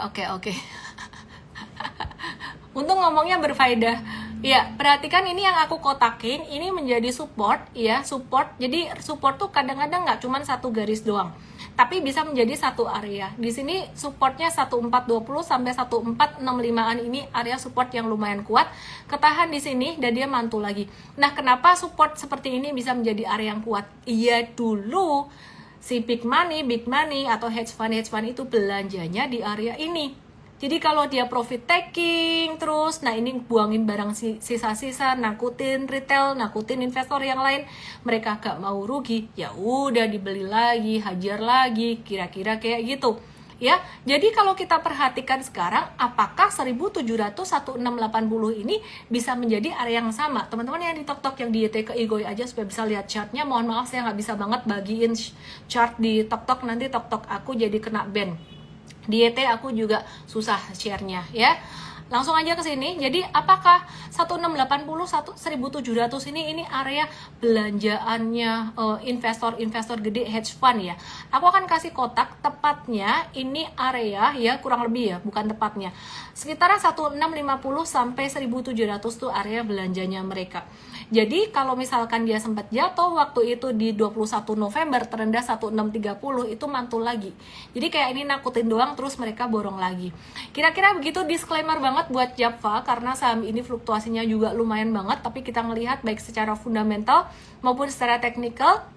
Untung ngomongnya berfaedah. Ya, perhatikan ini yang aku kotakin, ini menjadi support ya, support. Jadi support tuh kadang-kadang nggak cuma satu garis doang, tapi bisa menjadi satu area. Di sini supportnya 1420 sampai 1465-an ini area support yang lumayan kuat. Ketahan di sini dan dia mantul lagi. Nah, kenapa support seperti ini bisa menjadi area yang kuat? Iya, dulu si big money atau hedge fund itu belanjanya di area ini. Jadi kalau dia profit taking terus, nah ini buangin barang sisa-sisa, nakutin retail, nakutin investor yang lain, mereka gak mau rugi, ya udah dibeli lagi, hajar lagi, kira-kira kayak gitu. Ya, jadi kalau kita perhatikan sekarang, apakah 1700-1680 ini bisa menjadi area yang sama? Teman-teman yang di TokTok, yang di YT ke Igoy aja supaya bisa lihat chartnya. Mohon maaf saya nggak bisa banget bagiin chart di TokTok, nanti TokTok aku jadi kena ban. Di YT aku juga susah share-nya ya. Langsung aja ke sini. Jadi apakah 1680 1700 ini area belanjaannya investor gede hedge fund ya. Aku akan kasih kotak tepatnya ini area ya, kurang lebih ya, bukan tepatnya. Sekitar 1650 sampai 1700 tuh area belanjanya mereka. Jadi kalau misalkan dia sempat jatuh waktu itu di 21 November terendah 1630 itu mantul lagi. Jadi kayak ini nakutin doang terus mereka borong lagi. Kira-kira begitu, disclaimer banget buat Java karena saham ini fluktuasinya juga lumayan banget, tapi kita ngelihat baik secara fundamental maupun secara teknikal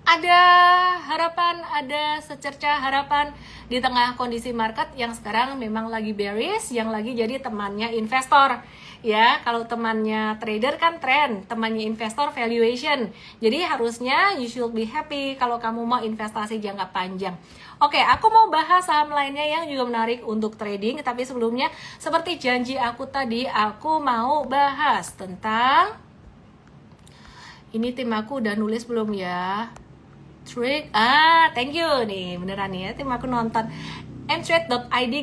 ada harapan, ada secerca harapan di tengah kondisi market yang sekarang memang lagi bearish, yang lagi jadi temannya investor. Ya, kalau temannya trader kan trend, temannya investor valuation. Jadi harusnya you should be happy kalau kamu mau investasi jangka panjang. Oke, aku mau bahas saham lainnya yang juga menarik untuk trading, tapi sebelumnya seperti janji aku tadi, aku mau bahas tentang ini. Tim aku udah nulis belum ya? Thank you nih, beneran nih ya, tim aku nonton. mtrade.id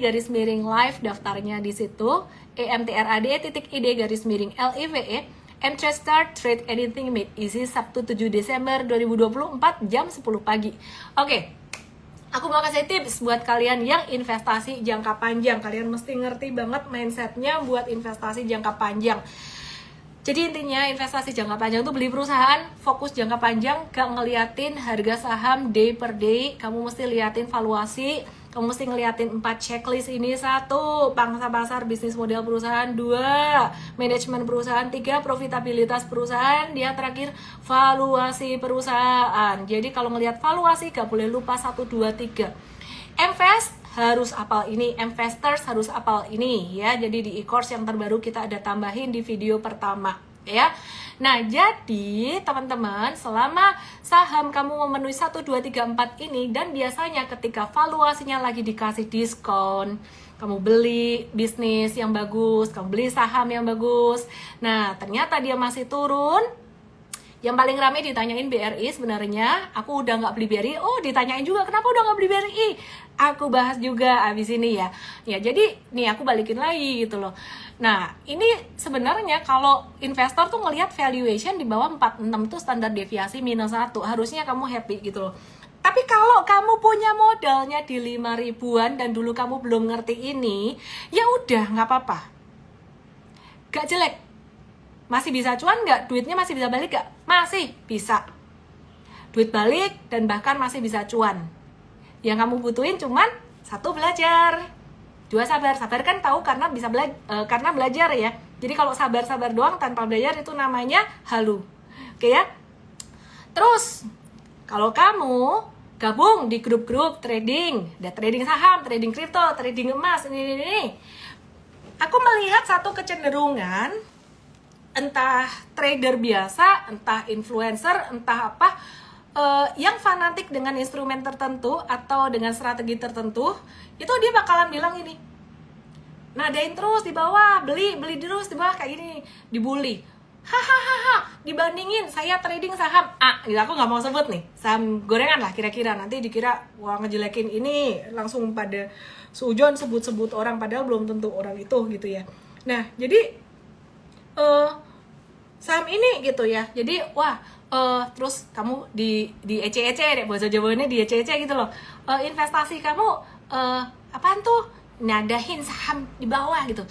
_live, daftarnya di situ. emtrade.id_live. mtrade start trade anything made easy Sabtu 7 Desember 2024 jam 10 pagi. Oke. Aku mau kasih tips buat kalian yang investasi jangka panjang. Kalian mesti ngerti banget mindsetnya buat investasi jangka panjang. Jadi intinya investasi jangka panjang itu beli perusahaan, fokus jangka panjang, gak ngeliatin harga saham day per day. Kamu mesti liatin valuasi, kamu mesti ngeliatin 4 checklist ini. 1, pangsa pasar bisnis model perusahaan. 2, manajemen perusahaan. 3, profitabilitas perusahaan. Dia terakhir valuasi perusahaan. Jadi kalau ngelihat valuasi gak boleh lupa 1, 2, 3. Invest harus apal ini, investors harus apal ini ya. Jadi di e-course yang terbaru kita ada tambahin di video pertama ya. Nah, jadi teman-teman, selama saham kamu memenuhi 1, 2, 3, 4 ini, dan biasanya ketika valuasinya lagi dikasih diskon, kamu beli bisnis yang bagus, kamu beli saham yang bagus. Nah, ternyata dia masih turun. Yang paling ramai ditanyain BRI sebenarnya. Aku udah nggak beli BRI. Oh, ditanyain juga kenapa udah nggak beli BRI. Aku bahas juga abis ini ya. Ya, jadi nih aku balikin lagi gitu loh. Nah, ini sebenarnya kalau investor tuh ngelihat valuation di bawah 46 tuh standar deviasi minus 1. Harusnya kamu happy gitu loh. Tapi kalau kamu punya modalnya di 5 ribuan dan dulu kamu belum ngerti ini, ya udah nggak apa-apa. Gak jelek. Masih bisa cuan nggak? Duitnya masih bisa balik nggak? Masih bisa. Duit balik dan bahkan masih bisa cuan. Yang kamu butuhin cuman 1, belajar. 2, sabar. Sabar kan tahu karena bisa karena belajar ya. Jadi kalau sabar-sabar doang tanpa belajar itu namanya halu. Oke ya? Terus kalau kamu gabung di grup-grup trading, ada trading saham, trading kripto, trading emas, ini. Aku melihat satu kecenderungan, entah trader biasa, entah influencer, entah apa, yang fanatik dengan instrumen tertentu atau dengan strategi tertentu, itu dia bakalan bilang ini, nadain terus di bawah, beli terus di bawah kayak gini, dibully. Hahaha, dibandingin saya trading saham A, aku nggak mau sebut nih, saham gorengan lah kira-kira, nanti dikira wah ngejelekin ini, langsung pada sujon sebut-sebut orang padahal belum tentu orang itu gitu ya. Nah jadi saham ini gitu ya, jadi wah terus kamu di ece-ece deh, bahasa Jawanya di ece-ece gitu loh, investasi kamu apaan tuh, nadahin saham di bawah gitu.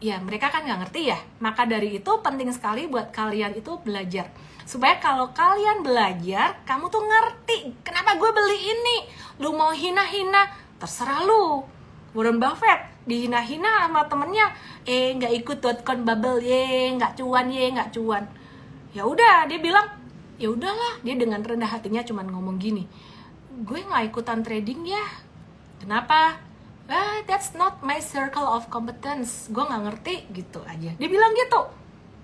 Ya mereka kan nggak ngerti ya, maka dari itu penting sekali buat kalian itu belajar, supaya kalau kalian belajar kamu tuh ngerti kenapa gue beli ini. Lu mau hina-hina terserah lu. Warren Buffett dihina-hina sama temennya, nggak ikut .com bubble, nggak cuan. Ya udah dia bilang ya udahlah, dia dengan rendah hatinya cuman ngomong gini, gue nggak ikutan trading ya, kenapa? That's not my circle of competence, gue nggak ngerti gitu aja, dia bilang gitu.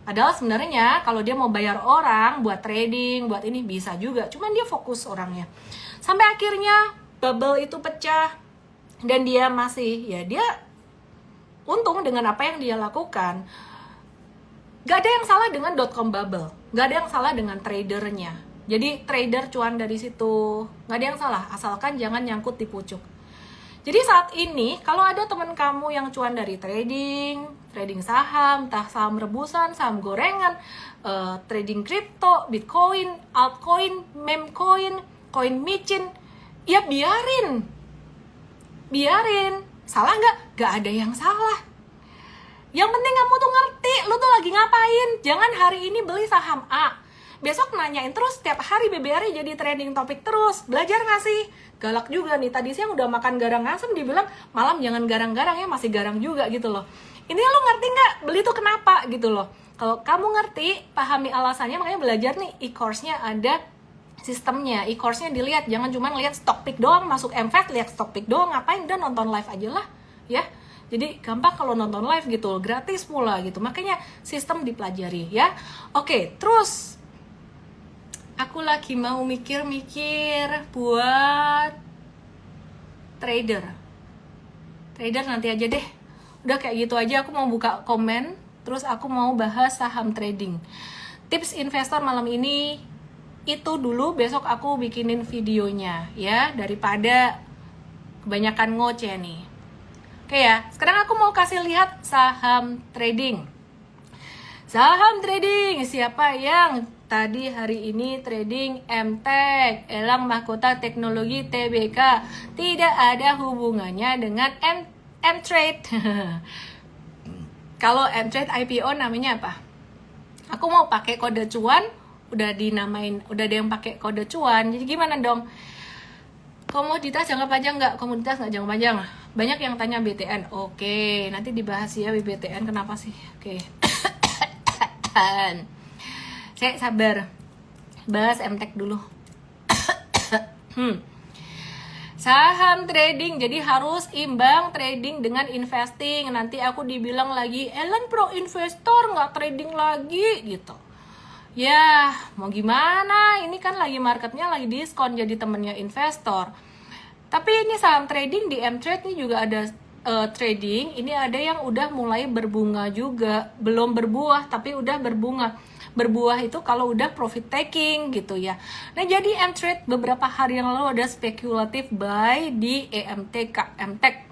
Padahal sebenarnya kalau dia mau bayar orang buat trading, buat ini bisa juga, cuman dia fokus orangnya. Sampai akhirnya bubble itu pecah dan dia masih, ya dia untung dengan apa yang dia lakukan. Gak ada yang salah dengan .com bubble, gak ada yang salah dengan tradernya. Jadi trader cuan dari situ, gak ada yang salah, asalkan jangan nyangkut di pucuk. Jadi saat ini kalau ada teman kamu yang cuan dari trading saham, entah saham rebusan, saham gorengan, trading kripto, bitcoin, altcoin, meme coin, koin micin, ya biarin. Salah nggak? Nggak ada yang salah. Yang penting kamu tuh ngerti, lu tuh lagi ngapain. Jangan hari ini beli saham A, besok nanyain terus setiap hari BBRI jadi trending topik terus. Belajar nggak sih? Galak juga nih, tadi siang udah makan garang asem dibilang malam jangan garang-garang ya, masih garang juga gitu loh. Ini lo ngerti nggak beli tuh kenapa gitu loh. Kalau kamu ngerti, pahami alasannya, makanya belajar nih, e-course-nya ada sistemnya. E-course-nya dilihat, jangan cuma lihat stock pick doang, masuk MFAT lihat stock pick doang, ngapain, udah nonton live aja lah ya. Jadi gampang kalau nonton live gitu, gratis pula gitu. Makanya sistem dipelajari ya. Oke, terus aku lagi mau mikir-mikir buat trader nanti aja deh. Udah kayak gitu aja, aku mau buka komen, terus aku mau bahas saham trading. Tips investor malam ini itu dulu, besok aku bikinin videonya ya, daripada kebanyakan ngoceh nih. Oke ya, sekarang aku mau kasih lihat saham trading. Saham trading, siapa yang tadi hari ini trading MTEK, Elang Mahkota Teknologi TBK, tidak ada hubungannya dengan M-Trade. Kalau M-Trade IPO namanya apa? Aku mau pakai kode cuan, udah ada yang pakai kode cuan, jadi gimana dong? Komoditas jangka panjang nggak? Komoditas nggak jangka panjang. Banyak yang tanya BTN. Oke, nanti dibahas ya BTN, kenapa sih? Oke. Saya sabar, bahas MTEK dulu. Saham trading, jadi harus imbang trading dengan investing. Nanti aku dibilang lagi, Ellen pro investor nggak trading lagi gitu. Ya mau gimana, ini kan lagi marketnya lagi diskon jadi temennya investor. Tapi ini saham trading di M-Trade ini juga ada trading, ini ada yang udah mulai berbunga juga, belum berbuah tapi udah berbunga. Berbuah itu kalau udah profit taking gitu ya. Nah jadi M-Trade beberapa hari yang lalu ada speculative buy di MTEK.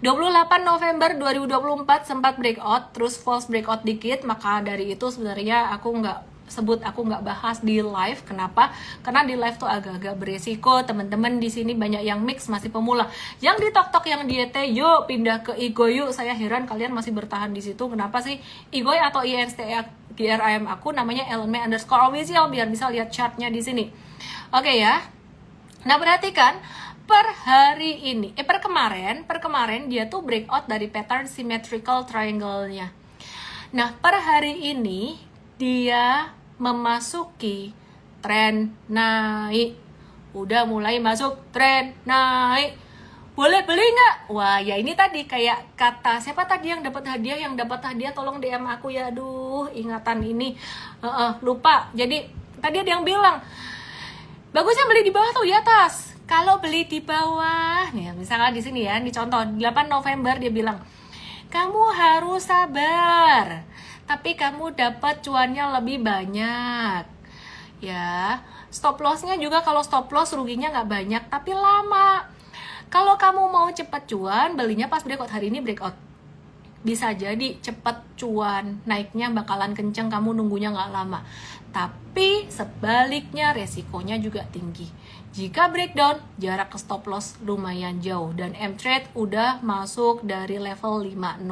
28 November 2024 sempat breakout, terus false breakout dikit, maka dari itu sebenarnya aku nggak bahas di live. Kenapa? Karena di live tuh agak-agak beresiko. Teman-teman di sini banyak yang mix, masih pemula. Yang di TokTok yang diete, yuk pindah ke Igoy yuk. Saya heran kalian masih bertahan di situ. Kenapa sih? Igoy atau INSTGRIM aku namanya @elme_official biar bisa lihat chartnya di sini. Oke ya. Nah perhatikan per hari ini, per kemarin dia tuh breakout dari pattern symmetrical triangle-nya. Nah per hari ini dia memasuki tren naik, udah mulai masuk tren naik. Boleh beli nggak? Wah ya ini tadi kayak kata siapa tadi yang dapat hadiah tolong DM aku ya, aduh ingatan ini lupa. Jadi tadi ada yang bilang bagusnya beli di bawah atau di atas. Kalau beli di bawah, nih misalnya di sini ya, ini contoh 8 November dia bilang kamu harus sabar. Tapi kamu dapat cuannya lebih banyak. Ya, stop lossnya juga kalau stop loss ruginya nggak banyak, tapi lama. Kalau kamu mau cepat cuan, belinya pas breakout. Hari ini breakout. Bisa jadi cepat cuan, naiknya bakalan kenceng, kamu nunggunya nggak lama. Tapi sebaliknya resikonya juga tinggi. Jika breakdown, jarak ke stop loss lumayan jauh. Dan M-Trade udah masuk dari level 505.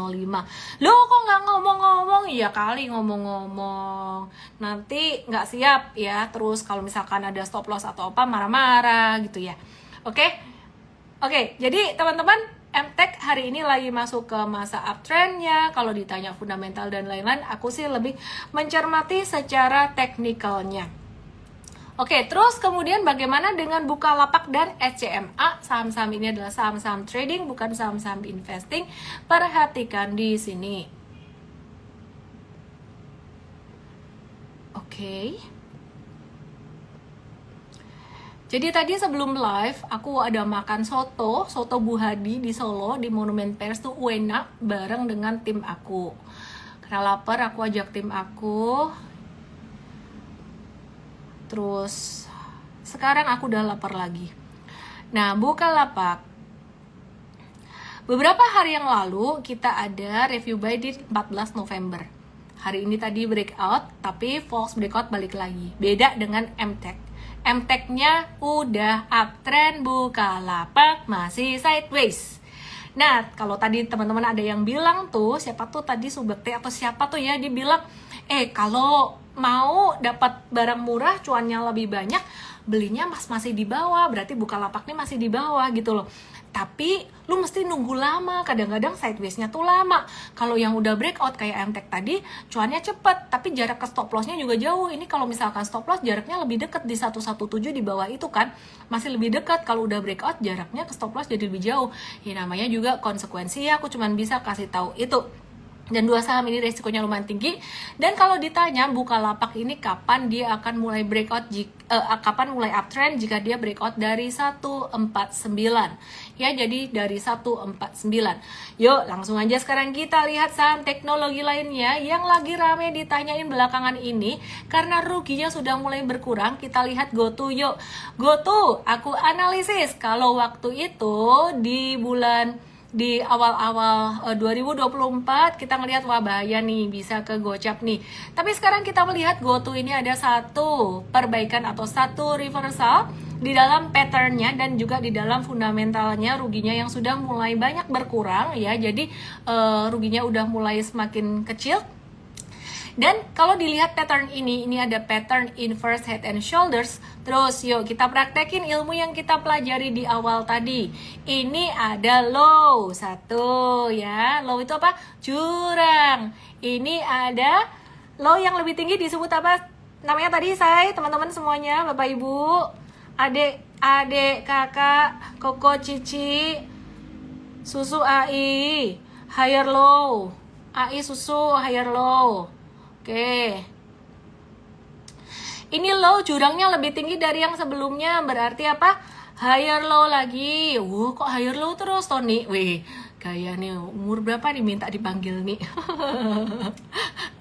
Loh kok nggak ngomong-ngomong? Iya kali ngomong-ngomong. Nanti nggak siap ya. Terus kalau misalkan ada stop loss atau apa, marah-marah gitu ya. Oke, jadi teman-teman, MTech hari ini lagi masuk ke masa uptrendnya. Kalau ditanya fundamental dan lain-lain, aku sih lebih mencermati secara teknikalnya. Oke, terus kemudian bagaimana dengan Bukalapak dan SCMA? Saham-saham ini adalah saham-saham trading, bukan saham-saham investing. Perhatikan di sini. Oke. Jadi tadi sebelum live, aku ada makan soto Bu Hadi di Solo, di Monumen Pers tuh enak bareng dengan tim aku. Karena lapar, aku ajak tim aku. Terus, sekarang aku udah lapar lagi. Nah, Bukalapak. Beberapa hari yang lalu, kita ada review buy di 14 November. Hari ini tadi breakout, tapi false breakout balik lagi. Beda dengan MTech. MTech-nya udah uptrend, Bukalapak masih sideways. Nah, kalau tadi teman-teman ada yang bilang tuh, siapa tuh tadi Subekte atau siapa tuh ya, dia bilang, kalau mau dapat barang murah, cuannya lebih banyak, belinya masih di bawah, berarti Bukalapak nih masih di bawah gitu loh. Tapi lu mesti nunggu lama, kadang-kadang sideways-nya tuh lama. Kalau yang udah breakout kayak MTech tadi, cuannya cepet, tapi jarak ke stop loss-nya juga jauh. Ini kalau misalkan stop loss jaraknya lebih dekat di 117 di bawah itu kan, masih lebih dekat. Kalau udah breakout jaraknya ke stop loss jadi lebih jauh. Ya namanya juga konsekuensi ya, aku cuman bisa kasih tahu itu. Dan dua saham ini resikonya lumayan tinggi. Dan kalau ditanya Bukalapak ini kapan dia akan mulai breakout, kapan mulai uptrend jika dia breakout dari 149. Ya, jadi dari 149. Yuk, langsung aja sekarang kita lihat saham teknologi lainnya yang lagi rame ditanyain belakangan ini karena ruginya sudah mulai berkurang. Kita lihat GoTo yuk. GoTo, aku analisis kalau waktu itu di awal-awal 2024 kita ngelihat wah bahaya nih, bisa ke gocap nih. Tapi sekarang kita melihat GoTo ini ada satu perbaikan atau satu reversal di dalam patternnya dan juga di dalam fundamentalnya, ruginya yang sudah mulai banyak berkurang ya. Jadi ruginya udah mulai semakin kecil. Dan kalau dilihat pattern ini ada pattern inverse head and shoulders. Terus yuk kita praktekin ilmu yang kita pelajari di awal tadi. Ini ada low satu ya. Low itu apa? Jurang. Ini ada low yang lebih tinggi disebut apa? Namanya tadi saya, teman-teman semuanya, Bapak Ibu, adik, kakak, koko, cici, susu AI, higher low. AI susu higher low. Oke. Ini low jurangnya lebih tinggi dari yang sebelumnya, berarti apa? Higher low lagi. Kok higher low terus Tony? Wih, gaya nih, umur berapa nih minta dipanggil nih?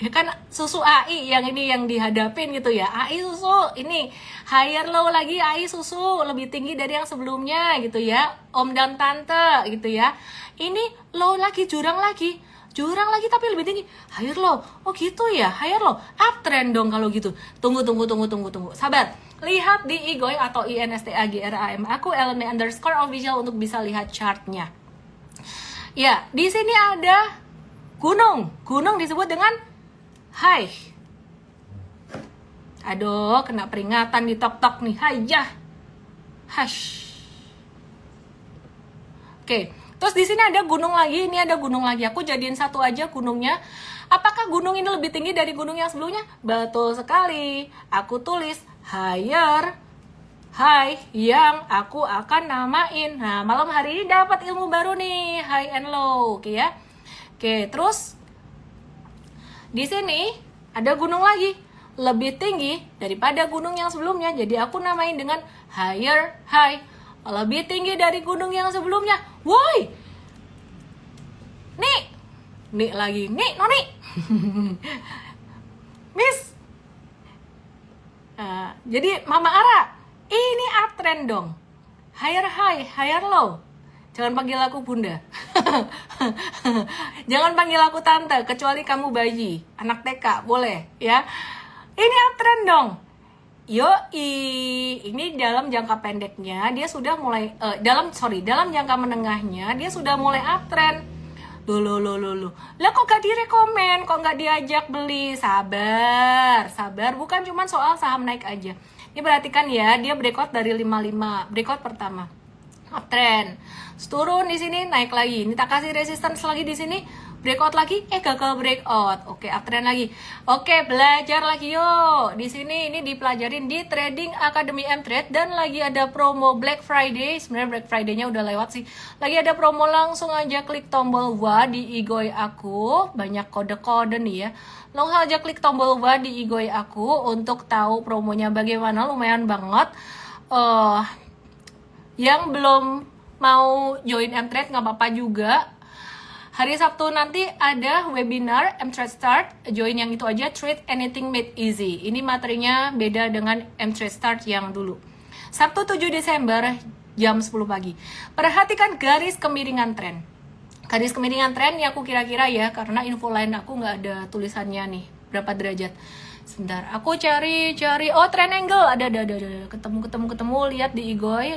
Ya kan susu AI yang ini yang dihadapin gitu ya. AI susu ini higher low lagi, AI susu lebih tinggi dari yang sebelumnya gitu ya. Om dan tante gitu ya. Ini low lagi, jurang lagi tapi lebih tinggi, higher low. Oh gitu ya, higher low, uptrend dong kalau gitu. Tunggu. Sabar. Lihat di Igoy atau INSTAGRAM aku LME_official untuk bisa lihat chartnya. Ya, di sini ada gunung disebut dengan high. Aduh, kena peringatan di tok nih. Hayah. Hash. Oke. Terus di sini ada gunung lagi, ini ada gunung lagi. Aku jadiin satu aja gunungnya. Apakah gunung ini lebih tinggi dari gunung yang sebelumnya? Betul sekali. Aku tulis high yang aku akan namain. Nah, malam hari ini dapat ilmu baru nih, high and low, oke ya. Oke, terus di sini ada gunung lagi, lebih tinggi daripada gunung yang sebelumnya. Jadi aku namain dengan higher high. Lebih tinggi dari gunung yang sebelumnya. Woi, nih Nih lagi, nih Noni. Miss. Jadi Mama Ara, ini uptrend dong. Higher high, higher low. Jangan panggil aku bunda. Jangan panggil aku tante, kecuali kamu bayi, anak TK, boleh ya. Ini uptrend dong. Ini dalam jangka pendeknya dia sudah mulai dalam jangka menengahnya dia sudah mulai uptrend. Loh. Lah kok gak direkomen, kok gak diajak beli? Sabar, bukan cuma soal saham naik aja. Ini perhatikan ya, dia breakout dari 55, breakout pertama. Uptrend. Turun di sini, naik lagi. Ini tak kasih resistance lagi di sini, breakout lagi, gagal breakout. Oke, uptrend lagi. Oke, belajar lagi yuk. Di sini ini dipelajarin di Trading Academy M-Trade dan lagi ada promo Black Friday. Sebenarnya Black Friday-nya udah lewat sih. Lagi ada promo, langsung aja klik tombol WA di Igoi aku. Banyak kode-kode nih ya. Langsung aja klik tombol WA di Igoi aku untuk tahu promonya bagaimana, lumayan banget. Yang belum mau join M-Trade nggak apa-apa juga. Hari Sabtu nanti ada webinar M-Trade Start, join yang itu aja, Trade Anything Made Easy. Ini materinya beda dengan M-Trade Start yang dulu. Sabtu 7 Desember jam 10 pagi. Perhatikan garis kemiringan tren. Garis kemiringan tren ya aku kira-kira ya, karena info lain aku nggak ada tulisannya nih, berapa derajat. Sebentar, aku cari. Oh, trend angle ada. Ketemu. Lihat di Igoi.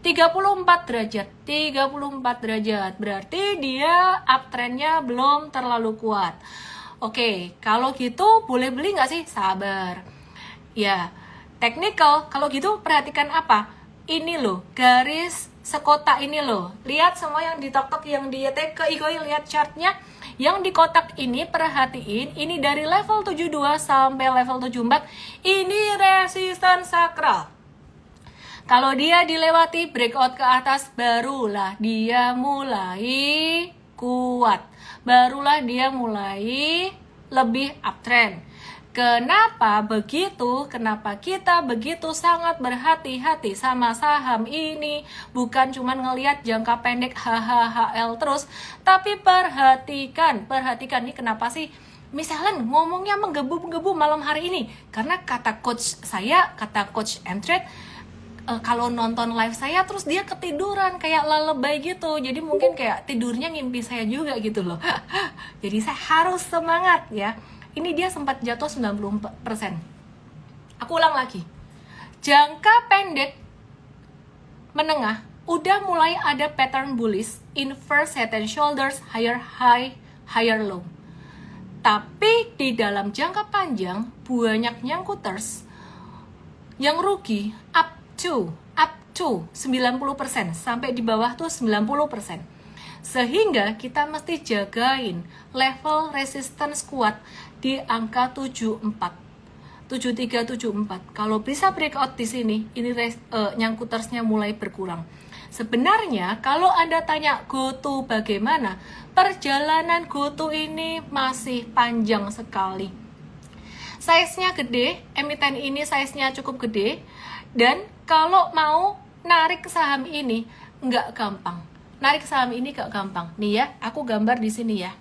34 derajat. Berarti dia uptrendnya belum terlalu kuat. Oke, kalau gitu boleh beli nggak sih? Sabar. Ya, technical. Kalau gitu perhatikan apa? Ini loh, garis sekotak ini loh. Lihat semua yang di tok-tok, yang di YTK Igoi, lihat chartnya. Yang di kotak ini perhatiin, ini dari level 72 sampai level 74, ini resistance sakral. Kalau dia dilewati breakout ke atas, barulah dia mulai kuat. Barulah dia mulai lebih uptrend. Kenapa begitu? Kenapa kita begitu sangat berhati-hati sama saham ini? Bukan cuma ngelihat jangka pendek HHHL terus, tapi perhatikan nih kenapa sih Miss Helen ngomongnya menggebu-gebu malam hari ini? Karena kata coach M-Trade, kalau nonton live saya terus dia ketiduran kayak lalebay gitu, jadi mungkin kayak tidurnya ngimpi saya juga gitu loh. Jadi saya harus semangat ya. Ini dia sempat jatuh 90%. Aku ulang lagi, jangka pendek menengah udah mulai ada pattern bullish, inverse head and shoulders, higher high, higher low. Tapi di dalam jangka panjang banyak nyangkuters yang rugi up to 90%, sampai di bawah tuh 90%. Sehingga kita mesti jagain level resistance kuat di angka 7374. Kalau bisa breakout di sini, ini nyangkutersnya mulai berkurang. Sebenarnya kalau Anda tanya GoTo bagaimana, perjalanan GoTo ini masih panjang sekali. Size-nya gede, emiten ini size-nya cukup gede, dan kalau mau narik saham ini nggak gampang. Narik saham ini gak gampang. Nih ya, aku gambar di sini ya.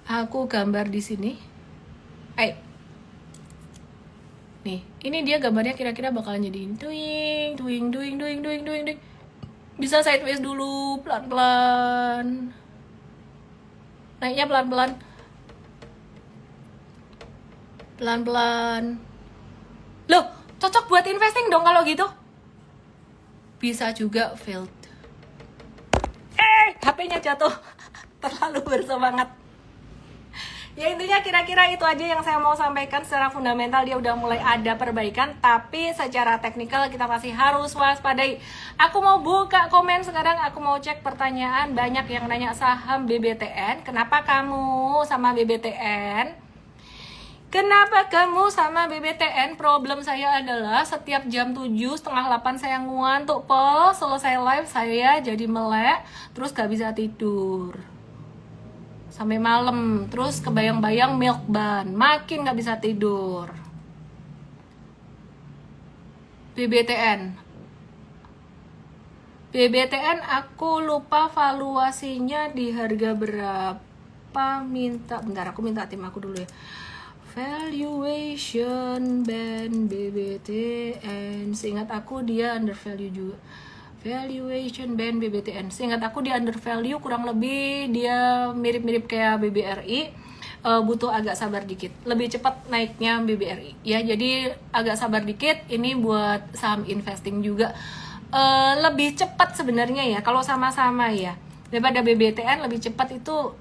Aku gambar di sini. Nih, ini dia gambarnya kira-kira bakalan jadi doing. Bisa sideways dulu, pelan-pelan. Naiknya pelan-pelan. Pelan-pelan. Loh, cocok buat investing dong kalau gitu. Bisa juga failed. HP-nya jatuh. Terlalu bersemangat. Ya intinya kira-kira itu aja yang saya mau sampaikan. Secara fundamental dia udah mulai ada perbaikan, tapi secara teknikal kita masih harus waspadai. Aku mau buka komen sekarang, aku mau cek pertanyaan. Banyak yang nanya saham BBTN. Kenapa kamu sama BBTN? Kenapa kamu sama BBTN? Problem saya adalah setiap jam 7, setengah 8 saya ngantuk, selesai live saya jadi melek, terus gak bisa tidur sampai malam, terus kebayang-bayang milk ban, makin gak bisa tidur. BBTN aku lupa valuasinya di harga berapa, bentar aku minta tim aku dulu ya. Valuation band BBTN, seingat aku dia undervalue juga. Valuation band BBTN, seingat aku dia undervalue, kurang lebih dia mirip-mirip kayak BBRI. Butuh agak sabar dikit, lebih cepat naiknya BBRI ya, jadi agak sabar dikit. Ini buat saham investing juga lebih cepat sebenarnya ya, kalau sama-sama ya, daripada BBTN lebih cepat itu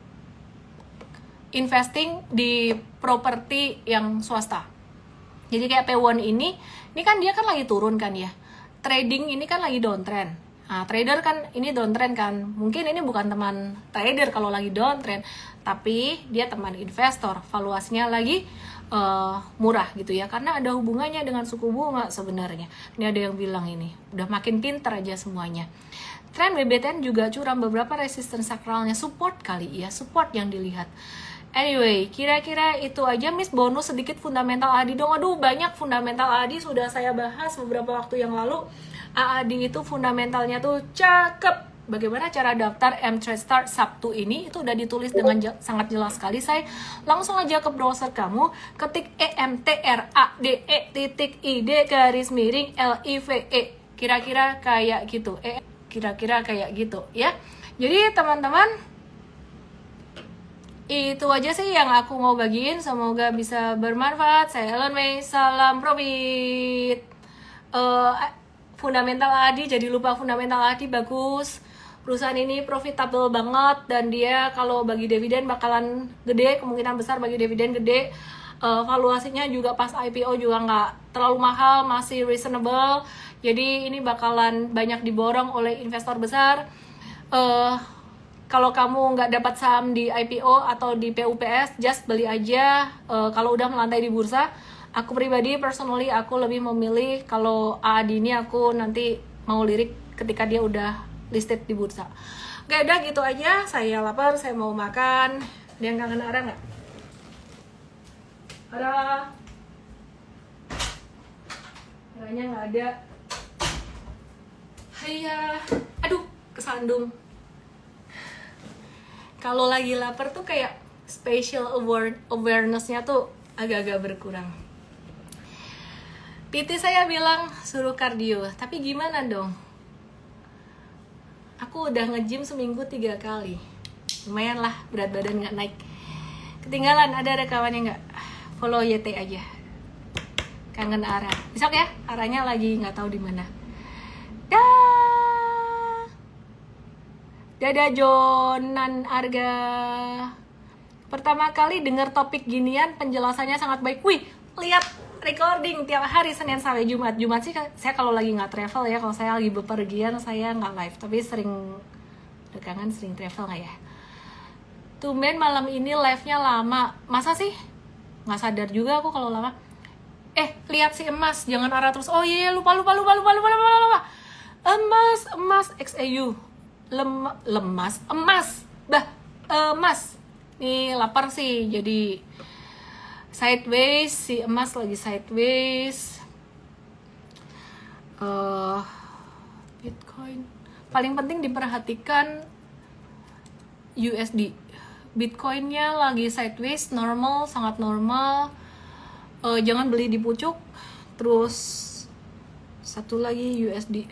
investing di properti yang swasta. Jadi kayak P1 ini kan dia kan lagi turun kan ya. Trading ini kan lagi downtrend. Nah, trader kan ini downtrend kan. Mungkin ini bukan teman trader kalau lagi downtrend, tapi dia teman investor. Valuasinya lagi murah gitu ya. Karena ada hubungannya dengan suku bunga sebenarnya. Ini ada yang bilang ini udah makin pinter aja semuanya. Tren BBTN juga curam, beberapa resistance sakralnya support kali ya, support yang dilihat. Anyway, kira-kira itu aja. Miss, bonus sedikit fundamental ADI dong. Aduh, banyak fundamental ADI sudah saya bahas beberapa waktu yang lalu. AADI itu fundamentalnya tuh cakep. Bagaimana cara daftar M-Trade Start Sabtu ini, itu udah ditulis dengan sangat jelas sekali. Saya langsung aja ke browser kamu, ketik emtrade.id_live. Kira-kira kayak gitu. Kira-kira kayak gitu ya. Jadi teman-teman, itu aja sih yang aku mau bagiin, semoga bisa bermanfaat. Saya Ellen May, salam profit. Fundamental ADI, jadi lupa fundamental ADI bagus. Perusahaan ini profitable banget dan dia kalau bagi dividen bakalan gede, kemungkinan besar bagi dividen gede. Valuasinya juga pas IPO juga nggak terlalu mahal, masih reasonable. Jadi ini bakalan banyak diborong oleh investor besar. Kalau kamu nggak dapat saham di IPO atau di PUPS, just beli aja. Kalau udah melantai di bursa, aku pribadi, personally, aku lebih memilih kalau AAD ini aku nanti mau lirik ketika dia udah listed di bursa. Oke, udah gitu aja. Saya lapar, saya mau makan. Dia yang kangen Ara nggak? Ara? Aranya nggak ada. Hiya. Aduh, kesandung. Kalau lagi lapar tuh kayak spatial awareness-nya tuh agak-agak berkurang. PT saya bilang suruh kardio, tapi gimana dong? Aku udah nge-gym seminggu 3 kali. Lumayan lah, berat badan nggak naik. Ketinggalan, ada rekamannya nggak? Follow YT aja. Kangen Ara. Besok ya, Aranya lagi nggak tahu di mana. Dah. Dadah Jonan Arga. Pertama kali dengar topik ginian, penjelasannya sangat baik. Wih, lihat recording tiap hari Senin sampai Jumat. Jumat sih saya kalau lagi nggak travel ya, kalau saya lagi bepergian saya nggak live. Tapi sering rekangan, sering travel nggak ya? Tumben malam ini live-nya lama. Masa sih? Nggak sadar juga aku kalau lama. Lihat si emas, jangan Ara terus. Oh iya, lupa. Emas XAU. Emas. Nih lapar sih, jadi sideways, si emas lagi sideways. Bitcoin paling penting diperhatikan USD. Bitcoinnya lagi sideways, normal, sangat normal. Jangan beli di pucuk. Terus satu lagi USD.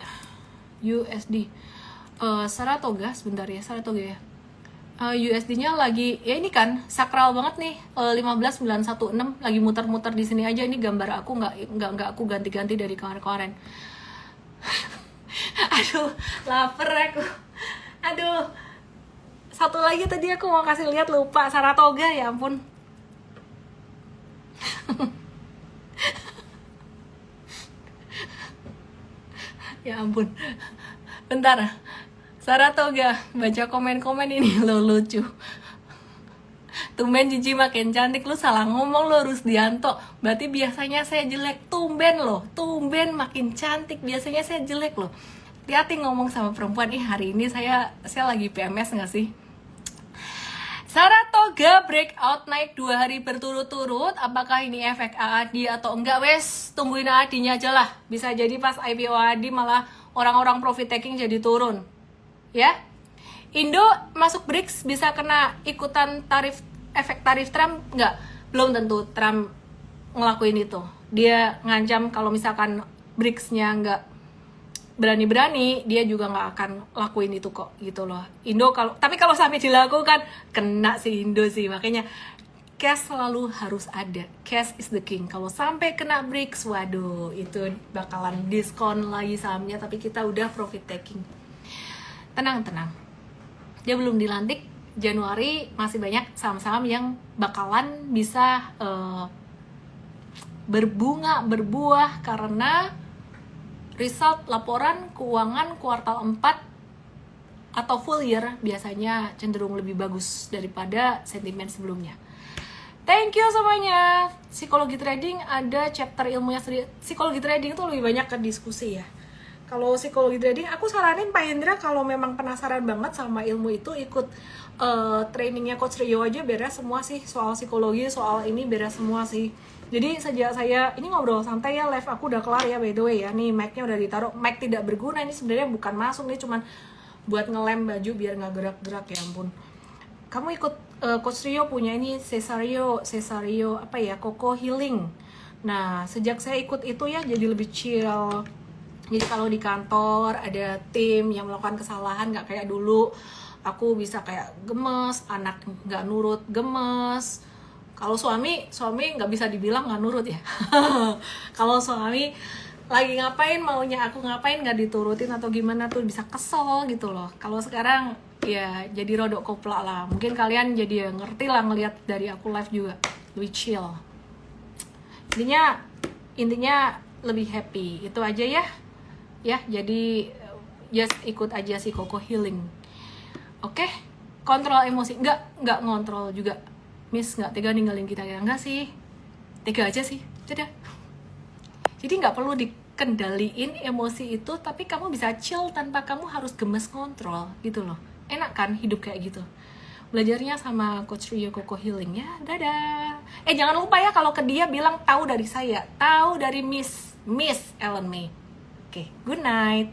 Saratoga, sebentar ya, Saratoga ya. USD-nya lagi, ya ini kan sakral banget nih, 15.916 lagi muter-muter di sini aja. Ini gambar aku nggak aku ganti-ganti dari kemarin-kemarin. Aduh, lapar aku. Aduh, satu lagi tadi aku mau kasih lihat, lupa. Saratoga, ya ampun. Ya ampun. Bentar. Saratoga, baca komen-komen ini lo lucu. Tumben Cici makin cantik, lu salah ngomong lo Rusdianto. Berarti biasanya saya jelek, tumben Tumben makin cantik, biasanya saya jelek loh. Hati-hati ngomong sama perempuan. Hari ini saya lagi PMS nggak sih? Saratoga breakout naik 2 hari berturut-turut. Apakah ini efek AAD atau enggak? Wes, tungguin AAD-nya aja lah. Bisa jadi pas IPO AAD malah orang-orang profit taking jadi turun, ya. Indo masuk BRICS bisa kena ikutan efek tarif Trump nggak? Belum tentu Trump ngelakuin itu. Dia ngancam kalau misalkan BRICS-nya nggak berani-berani, dia juga nggak akan lakuin itu kok, gitu loh. Tapi kalau sampai dilakukan, kena si Indo sih. Makanya cash selalu harus ada. Cash is the king. Kalau sampai kena BRICS, waduh, itu bakalan diskon lagi sahamnya, tapi kita udah profit taking. Tenang. Dia belum dilantik, Januari masih banyak saham-saham yang bakalan bisa berbuah karena result laporan keuangan kuartal 4 atau full year biasanya cenderung lebih bagus daripada sentimen sebelumnya. Thank you semuanya. Psikologi trading ada chapter ilmunya sendiri. Psikologi trading itu lebih banyak ke diskusi ya. Kalau psikologi trading, aku saranin Pak Hendra kalau memang penasaran banget sama ilmu itu, ikut trainingnya Coach Rio aja, beres semua sih. Soal psikologi, soal ini beres semua sih. Jadi sejak saya, ini ngobrol santai ya, live aku udah kelar ya by the way ya. Nih mic-nya udah ditaruh, mic tidak berguna, ini sebenarnya bukan masuk nih, cuman buat ngelem baju biar nggak gerak-gerak, ya ampun. Kamu ikut Coach Rio punya ini Cesario apa ya, Coco Healing. Nah sejak saya ikut itu ya jadi lebih chill. Jadi kalau di kantor ada tim yang melakukan kesalahan, nggak kayak dulu aku bisa kayak gemes, anak nggak nurut gemes. Kalau suami nggak bisa dibilang nggak nurut ya. Kalau suami lagi ngapain, maunya aku ngapain nggak diturutin atau gimana tuh bisa kesel gitu loh. Kalau sekarang ya jadi rodok kopla lah. Mungkin kalian jadi ngerti lah ngelihat dari aku live juga, lebih chill. Intinya lebih happy, itu aja ya. Ya, jadi just ikut aja si Coco Healing. Oke? Kontrol emosi. Enggak ngontrol juga. Miss nggak tega ninggalin kita ya? Enggak sih. Tega aja sih. Dadah. Jadi nggak perlu dikendaliin emosi itu, tapi kamu bisa chill tanpa kamu harus gemes kontrol gitu loh. Enak kan hidup kayak gitu. Belajarnya sama Coach Rio Coco Healing ya. Dadah. Jangan lupa ya kalau ke dia bilang tahu dari saya, tahu dari Miss Ellen May. Oke, good night.